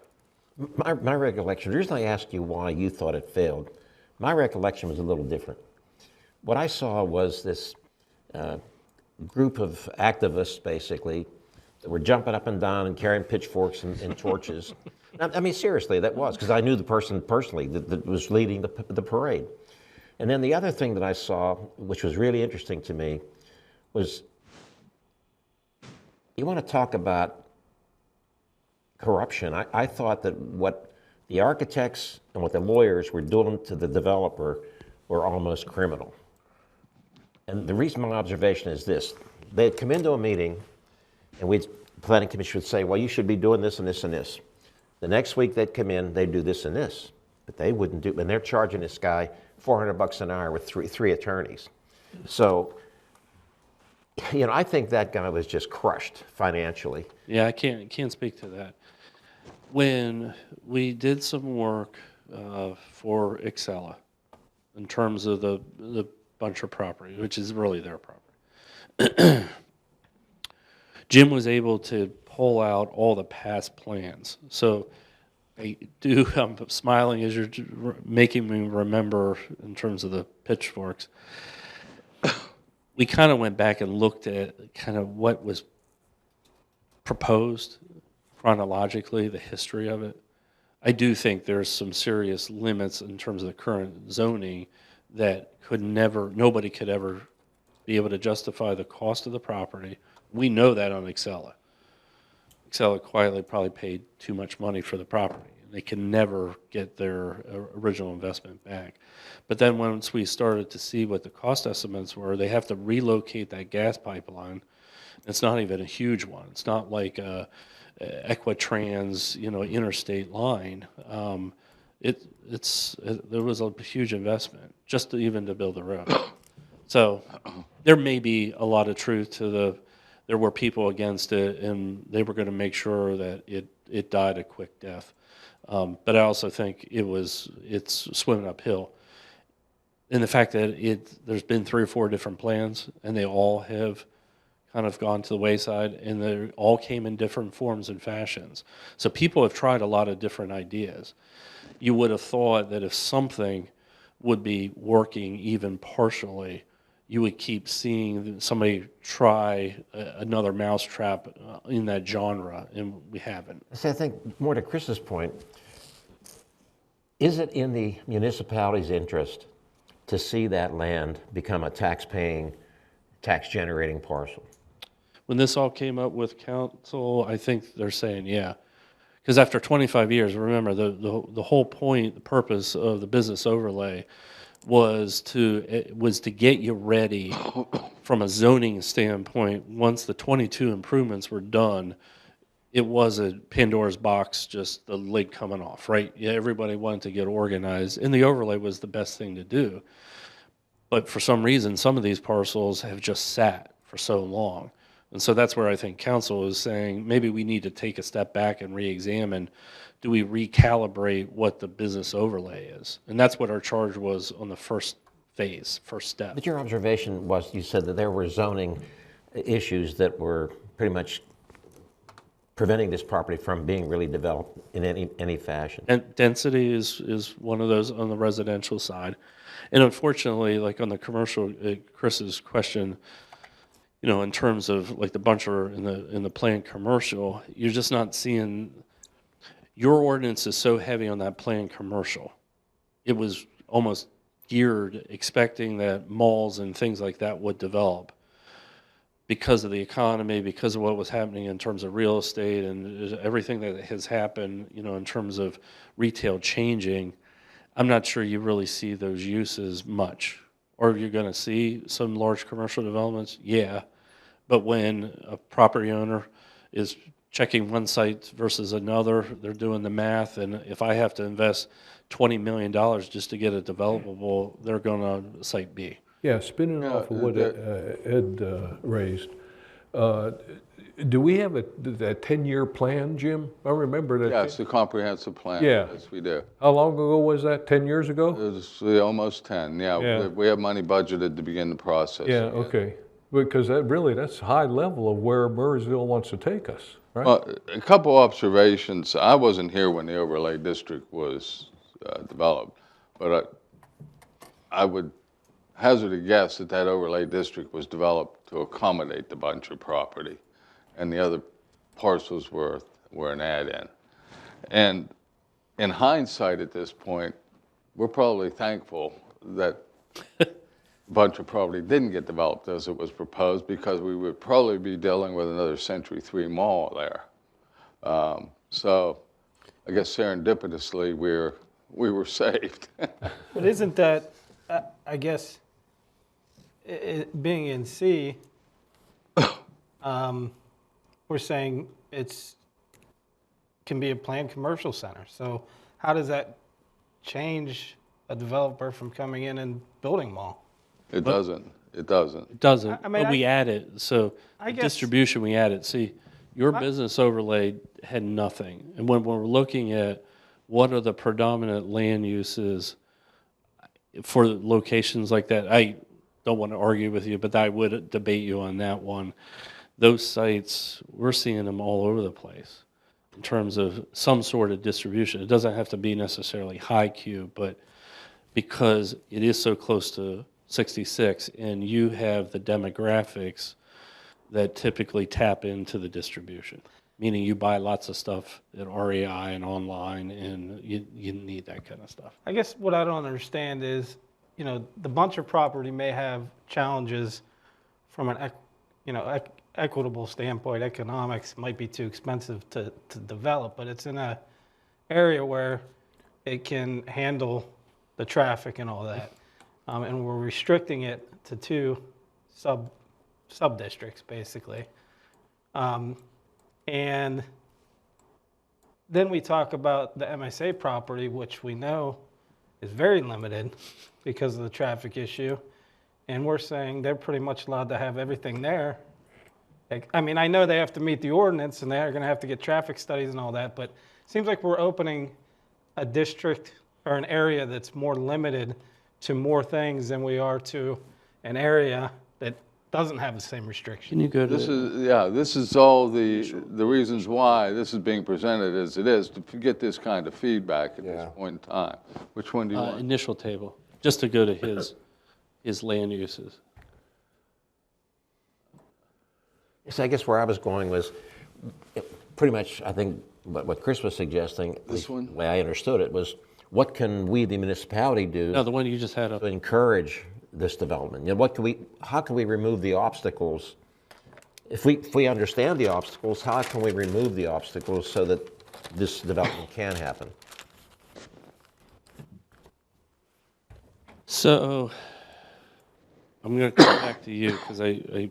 My recollection, the reason I asked you why you thought it failed, my recollection was a little different. What I saw was this group of activists, basically, that were jumping up and down and carrying pitchforks and torches. I mean, seriously, that was, because I knew the person personally that was leading the parade. And then the other thing that I saw, which was really interesting to me, was you want to talk about corruption. I thought that what the architects and what the lawyers were doing to the developer were almost criminal. And the reason my observation is this: they'd come into a meeting and the planning commission would say, well, you should be doing this and this and this. The next week they'd come in, they'd do this and this, but they wouldn't do, and they're charging this guy $400 an hour with three attorneys. So, I think that guy was just crushed financially. Yeah, I can't speak to that. When we did some work for Excella in terms of the bunch of property, which is really their property, Jim was able to pull out all the past plans. So I'm smiling as you're making me remember in terms of the pitchforks. We kind of went back and looked at kind of what was proposed chronologically, the history of it. I do think there's some serious limits in terms of the current zoning that nobody could ever be able to justify the cost of the property. We know that on Excella. Excella quietly probably paid too much money for the property. They can never get their original investment back. But then once we started to see what the cost estimates were, they have to relocate that gas pipeline. It's not even a huge one. It's not like a Equitrans, interstate line. there was a huge investment just to build the road. So there may be a lot of truth to there were people against it, and they were going to make sure that it died a quick death. But I also think it's swimming uphill. And the fact that there's been 3 or 4 different plans, and they all have kind of gone to the wayside, and they all came in different forms and fashions. So people have tried a lot of different ideas. You would have thought that if something would be working even partially, you would keep seeing somebody try another mousetrap in that genre, and we haven't. So I think more to Chris's point, is it in the municipality's interest to see that land become a tax-paying, tax-generating parcel? When this all came up with council, I think they're saying, yeah. Because after 25 years, remember, the whole point, the purpose of the business overlay was to get you ready from a zoning standpoint. Once the 22 improvements were done, it was a Pandora's box, just the lid coming off, right? Yeah, everybody wanted to get organized, and the overlay was the best thing to do. But for some reason, some of these parcels have just sat for so long. And so that's where I think council is saying maybe we need to take a step back and re-examine, do we recalibrate what the business overlay is? And that's what our charge was on the first phase, first step. But your observation was, you said that there were zoning issues that were pretty much preventing this property from being really developed in any fashion. And density is one of those on the residential side. And unfortunately, like on the commercial, Chris's question, you know, in terms of like the buncher in the planned commercial, you're just not seeing, your ordinance is so heavy on that planned commercial. It was almost geared expecting that malls and things like that would develop because of the economy, because of what was happening in terms of real estate and everything that has happened, you know, in terms of retail changing. I'm not sure you really see those uses much. Or you're going to see some large commercial developments, yeah. But when a property owner is checking one site versus another, they're doing the math, and if I have to invest $20 million just to get it developable, they're going to site B. Yeah, spinning off of what Ed raised, do we have that 10-year plan, Jim? I remember that. Yes, the comprehensive plan. Yeah. Yes, we do. How long ago was that? 10 years ago? It was almost 10, yeah. We have money budgeted to begin the process. Yeah, okay. Because that's high level of where Murrysville wants to take us, right? Well, a couple observations. I wasn't here when the overlay district was developed, but I would hazard a guess that overlay district was developed to accommodate the buncher property, and the other parcels were an add-in. And in hindsight at this point, we're probably thankful that buncher property didn't get developed as it was proposed, because we would probably be dealing with another Century 3 mall there. So I guess serendipitously we were saved. But isn't that, I guess, being in C, we're saying can be a planned commercial center. So how does that change a developer from coming in and building mall? It doesn't. It doesn't. It doesn't. I mean, but we added, so I the guess- distribution we added. See, your business overlay had nothing. And when we're looking at what are the predominant land uses for locations like that, I don't want to argue with you, but I would debate you on that one. Those sites, we're seeing them all over the place in terms of some sort of distribution. It doesn't have to be necessarily high Q, but because it is so close to 66 and you have the demographics that typically tap into the distribution, meaning you buy lots of stuff at REI and online, and you need that kind of stuff. I guess what I don't understand is, you know, the buncher property may have challenges from an equitable standpoint. Economics might be too expensive to develop, but it's in an area where it can handle the traffic and all that. And we're restricting it to 2 sub-districts, basically. And then we talk about the MSA property, which we know is very limited because of the traffic issue. And we're saying they're pretty much allowed to have everything there. Like, I mean, I know they have to meet the ordinance and they're gonna have to get traffic studies and all that, but it seems like we're opening a district or an area that's more limited to more things than we are to an area that doesn't have the same restriction. Can you go to? This is all the reasons why this is being presented as it is, to get this kind of feedback at this point in time. Which one do you want? Initial table, just to go to his land uses. So I guess where I was going was pretty much, I think, what Chris was suggesting, This one? the way I understood it, was what can we, the municipality, do No, the one you just had up. to encourage this development? You know, how can we remove the obstacles? If we understand the obstacles, how can we remove the obstacles so that this development can happen? So I'm going to come back to you because I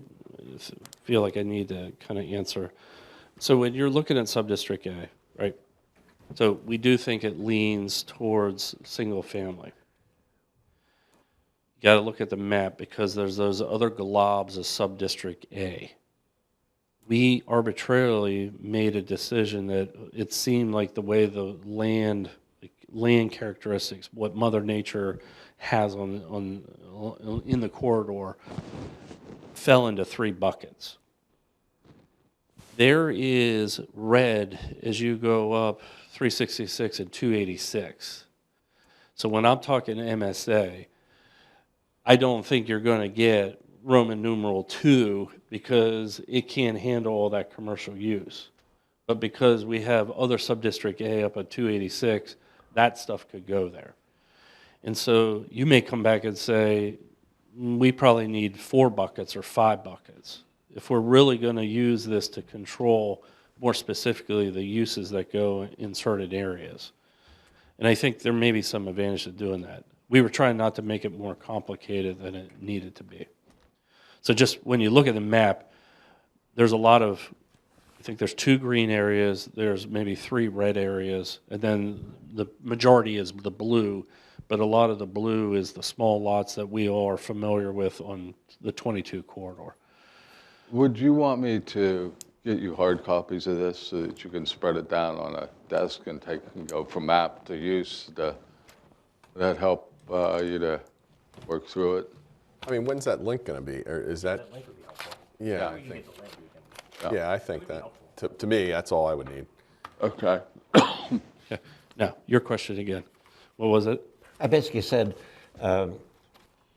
feel like I need to kind of answer. So when you're looking at Subdistrict A, right? So we do think it leans towards single family. You got to look at the map because there's those other globs of Subdistrict A. We arbitrarily made a decision that it seemed like the way the land characteristics, what Mother Nature has in the corridor, fell into 3 buckets. There is red as you go up 366 and 286. So when I'm talking MSA, I don't think you're going to get Roman numeral 2 because it can't handle all that commercial use. But because we have other Subdistrict A up at 286, that stuff could go there. And so you may come back and say, we probably need 4 buckets or 5 buckets. If we're really going to use this to control more specifically the uses that go in certain areas. And I think there may be some advantage to doing that. We were trying not to make it more complicated than it needed to be. So just when you look at the map, there's a lot of, I think there's 2 green areas, there's maybe 3 red areas, and then the majority is the blue, but a lot of the blue is the small lots that we all are familiar with on the 22 corridor. Would you want me to get you hard copies of this so that you can spread it down on a desk and go from map to use? Would that help you to work through it? I mean, when's that link going to be? Or is that? Yeah, I think. Yeah, I think that. To me, that's all I would need. Okay. Okay. Now, your question again. What was it? I basically said,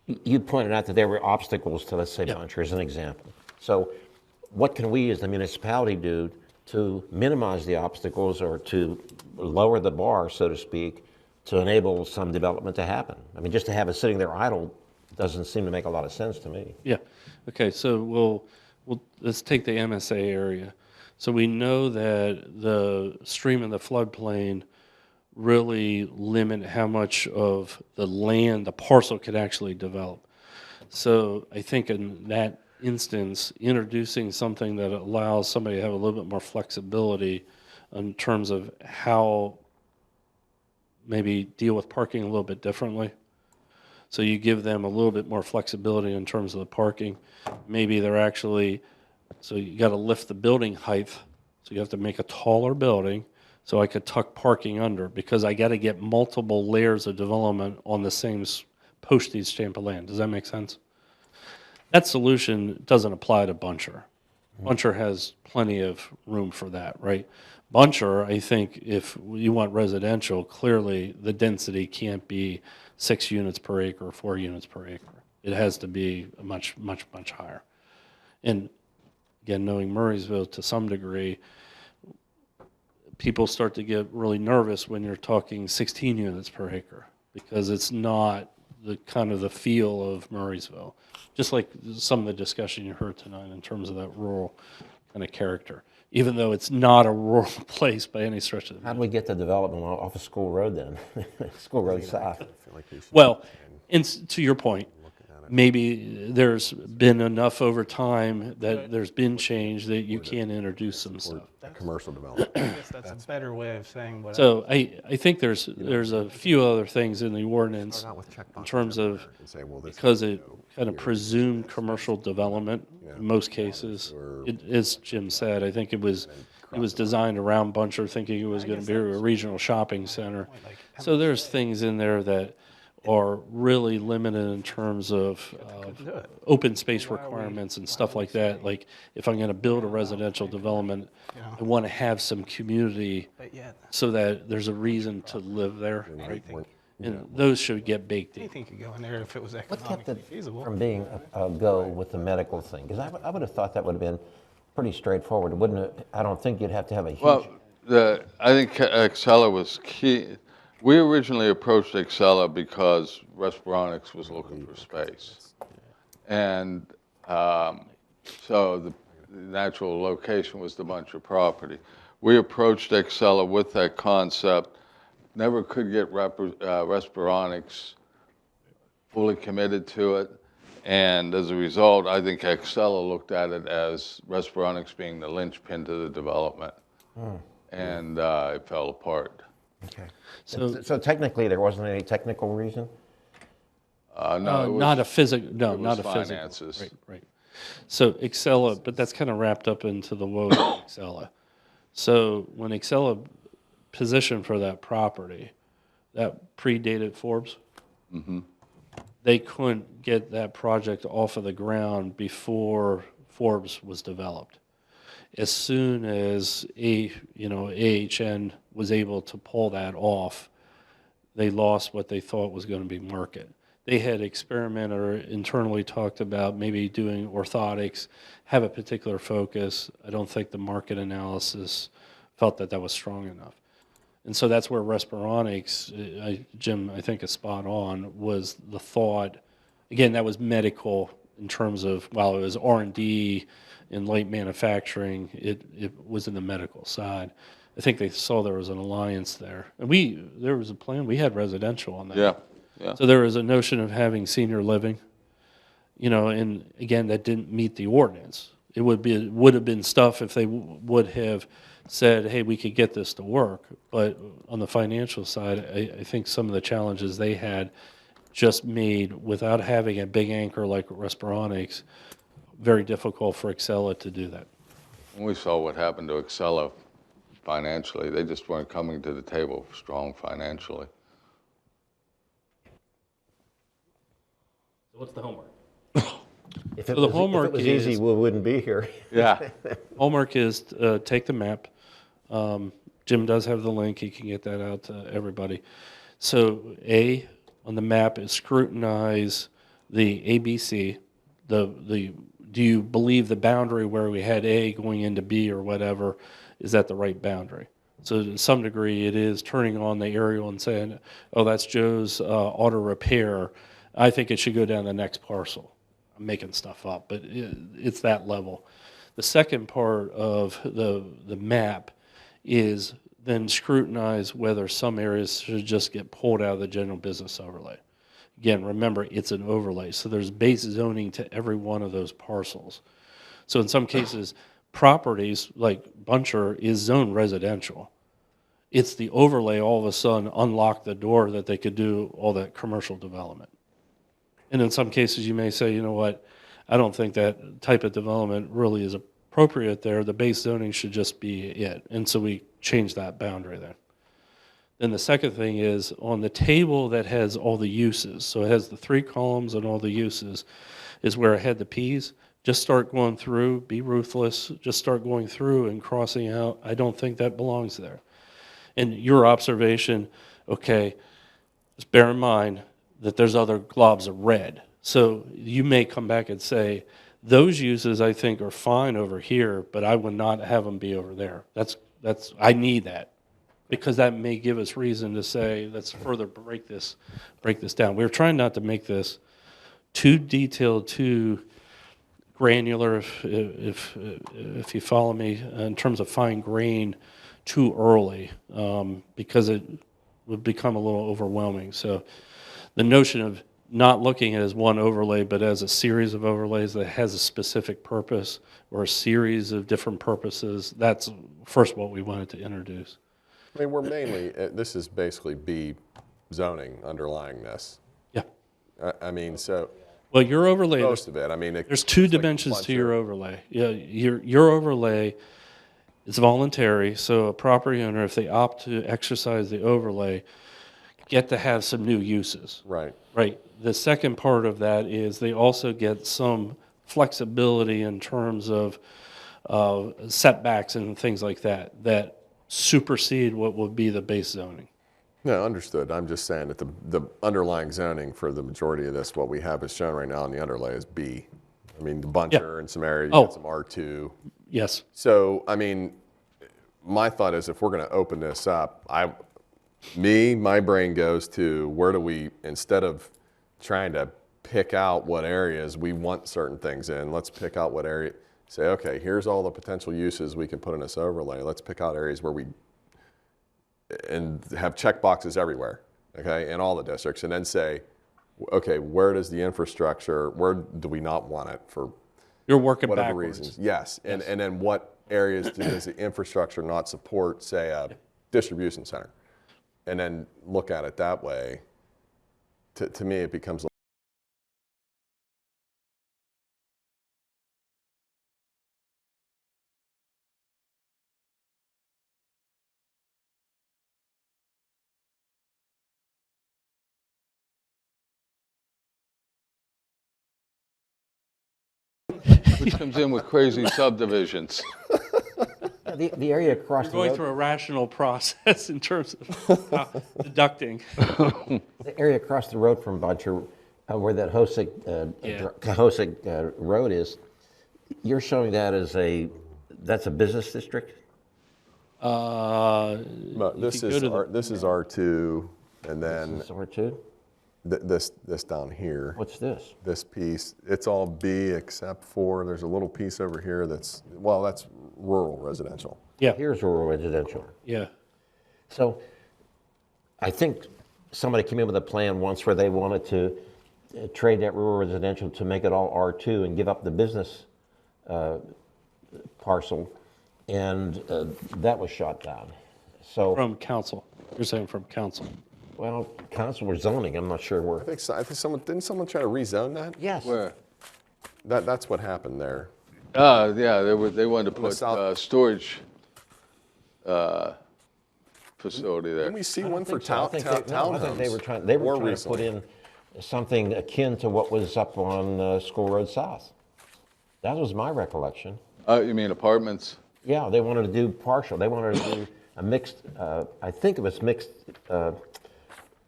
you pointed out that there were obstacles to, let's say, Buncher as an example. So what can we as the municipality do to minimize the obstacles or to lower the bar, so to speak, to enable some development to happen? I mean, just to have it sitting there idle doesn't seem to make a lot of sense to me. Yeah. Okay, so let's take the MSA area. So we know that the stream and the floodplain really limit how much of the land, the parcel could actually develop. So I think in that instance, introducing something that allows somebody to have a little bit more flexibility in terms of how maybe deal with parking a little bit differently. So you give them a little bit more flexibility in terms of the parking. Maybe they're actually, so you got to lift the building height. So you have to make a taller building so I could tuck parking under because I got to get multiple layers of development on the same postage stamp of land. Does that make sense? That solution doesn't apply to Buncher. Buncher has plenty of room for that, right? Buncher, I think if you want residential, clearly the density can't be 6 units per acre or 4 units per acre. It has to be much, much, much higher. And again, knowing Murraysville to some degree, people start to get really nervous when you're talking 16 units per acre because it's not the kind of the feel of Murraysville. Just like some of the discussion you heard tonight in terms of that rural kind of character, even though it's not a rural place by any stretch of the How do we get the development off of School Road then? School Road South. Well, and to your point, maybe there's been enough over time that there's been change that you can introduce some stuff. Commercial development. I guess that's a better way of saying what. So I think there's a few other things in the ordinance in terms of, because it kind of presumed commercial development in most cases. As Jim said, I think it was designed around Buncher thinking it was going to be a regional shopping center. So there's things in there that are really limited in terms of open space requirements and stuff like that. Like if I'm going to build a residential development, I want to have some community so that there's a reason to live there. And those should get baked in. Anything could go in there if it was What kept economically it feasible. from being a go with the medical thing? Because I would have thought that would have been pretty straightforward. It wouldn't have, I don't think you'd have to have a huge. Well, I think Excella was key. We originally approached Excella because Respironics was looking for space. And so the natural location was the Buncher property. We approached Excella with that concept, never could get Respironics fully committed to it. And as a result, I think Excella looked at it as Respironics being the linchpin to the development. And it fell apart. Okay. So technically, there wasn't any technical reason? No, it was, not a physical. No, it not was a physical. finances. Right. So Excella, but that's kind of wrapped up into the woes of Excella. So when Excella positioned for that property, that predated Forbes. They couldn't get that project off of the ground before Forbes was developed. As soon as AHN was able to pull that off, they lost what they thought was going to be market. They had experimented or internally talked about maybe doing orthotics, have a particular focus. I don't think the market analysis felt that was strong enough. And so that's where Respironics, Jim, I think is spot on, was the thought. Again, that was medical in terms of, while it was R&D in light manufacturing, it was in the medical side. I think they saw there was an alliance there. And there was a plan, we had residential on that. Yeah. So there was a notion of having senior living, and again, that didn't meet the ordinance. It would have been stuff if they would have said, hey, we could get this to work. But on the financial side, I think some of the challenges they had just made, without having a big anchor like Respironics, very difficult for Excella to do that. We saw what happened to Excella financially. They just weren't coming to the table strong financially. So what's the homework? If it was easy, we wouldn't be here. Yeah. Homework is take the map. Jim does have the link. He can get that out to everybody. So A, on the map, is scrutinize the ABC. Do you believe the boundary where we had A going into B or whatever, is that the right boundary? So to some degree, it is turning on the aerial and saying, oh, that's Joe's auto repair. I think it should go down the next parcel. I'm making stuff up, but it's that level. The second part of the map is then scrutinize whether some areas should just get pulled out of the general business overlay. Again, remember, it's an overlay, so there's base zoning to every one of those parcels. So in some cases, properties like Buncher is zoned residential. It's the overlay all of a sudden unlocked the door that they could do all that commercial development. And in some cases, you may say, you know what, I don't think that type of development really is appropriate there. The base zoning should just be it. And so we changed that boundary there. Then the second thing is on the table that has all the uses, so it has the 3 columns and all the uses, is where I had the Ps. Just start going through, be ruthless, just start going through and crossing out. I don't think that belongs there. And your observation, okay, just bear in mind that there's other globs of red. So you may come back and say, those uses I think are fine over here, but I would not have them be over there. I need that, because that may give us reason to say, let's further break this down. We're trying not to make this too detailed, too granular, if you follow me, in terms of fine grain too early, because it would become a little overwhelming. So the notion of not looking at it as one overlay, but as a series of overlays that has a specific purpose or a series of different purposes. That's first what we wanted to introduce. I mean, we're mainly, this is basically B zoning underlying this. Yeah. I mean, so. Well, your overlay, Most of it, I mean. there's two dimensions to your overlay. Yeah, your overlay is voluntary, so a property owner, if they opt to exercise the overlay, get to have some new uses. Right. Right. The second part of that is they also get some flexibility in terms of setbacks and things like that, that supersede what would be the base zoning. No, understood. I'm just saying that the underlying zoning for the majority of this, what we have is shown right now in the underlay is B. I mean, the buncher and some area, you got some R2. Yes. So, I mean, my thought is if we're going to open this up, my brain goes to where do we, instead of trying to pick out what areas we want certain things in, let's pick out what area, say, okay, here's all the potential uses we can put in this overlay. Let's pick out areas where we, and have check boxes everywhere, okay, in all the districts, and then say, okay, where does the infrastructure, where do we not want it for You're working whatever backwards. reasons? Yes, and then what areas does the infrastructure not support, say, a distribution center? And then look at it that way. To me, it becomes Which comes in with crazy subdivisions. The area across You're the going road, through a rational process in terms of deducting. the area across the road from Buncher, where that Cahosa Road is, you're showing that as that's a business district? this is R2, and then This is R2? this down here. What's this? This piece, it's all B except for there's a little piece over here that's rural residential. Yeah. Here's rural residential. Yeah. So I think somebody came in with a plan once where they wanted to trade that rural residential to make it all R2 and give up the business parcel, and that was shot down. So From council. You're saying from council. well, council or zoning, I'm not sure where. I think didn't someone try to rezone that? Yes. Where? That's what happened there. Yeah, they wanted to the put south- storage facility there. Didn't we see one for I think they were trying to put recently. in something akin to what was up on School Road South. That was my recollection. You mean apartments? Yeah, they wanted to do partial. They wanted to do a mixed, I think it was mixed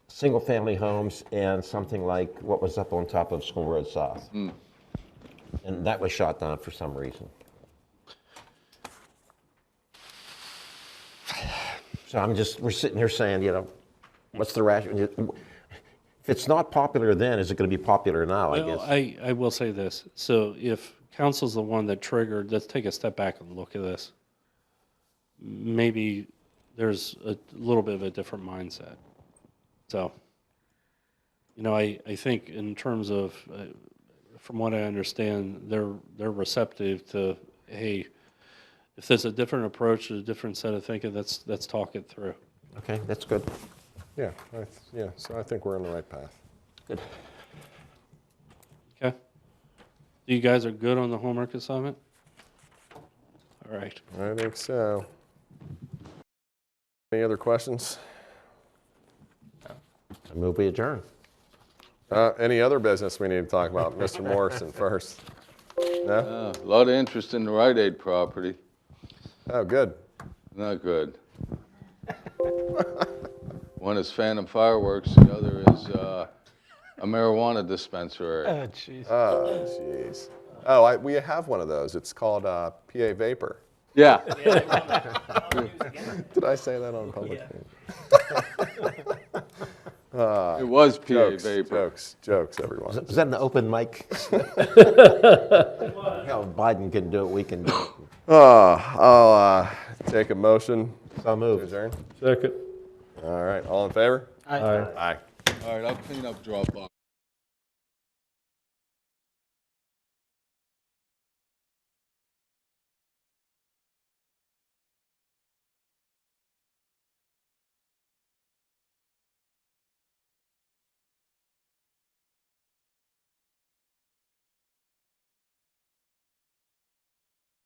single-family homes and something like what was up on top of School Road South. And that was shot down for some reason. So we're sitting here saying, what's the rationale? If it's not popular then, is it going to be popular now, I Well, guess? I will say this. So if council's the one that triggered, let's take a step back and look at this. Maybe there's a little bit of a different mindset. So, I think in terms of, from what I understand, they're receptive to, hey, if there's a different approach, a different set of thinking, let's talk it through. Okay, that's good. Yeah, so I think we're on the right path. Good. Okay? You guys are good on the homework assignment? All right. I think so. Any other questions? I move we adjourn. Any other business we need to talk about? Mr. Morrison first. No? A lot of interest in the Rite Aid property. Oh, good. Not good. One is Phantom Fireworks, the other is a marijuana dispensary. Oh, jeez. Oh, jeez. Oh, we have one of those. It's called PA Vapor. Yeah. Did I say that on public? It was PA Jokes, Vapor. jokes, everyone. Is that an open mic? How Biden can do it, we can do it. I'll take a motion. So to moved. adjourn. Second. All right, all in favor? Aye. Aye. All right, I'll clean up Dropbox.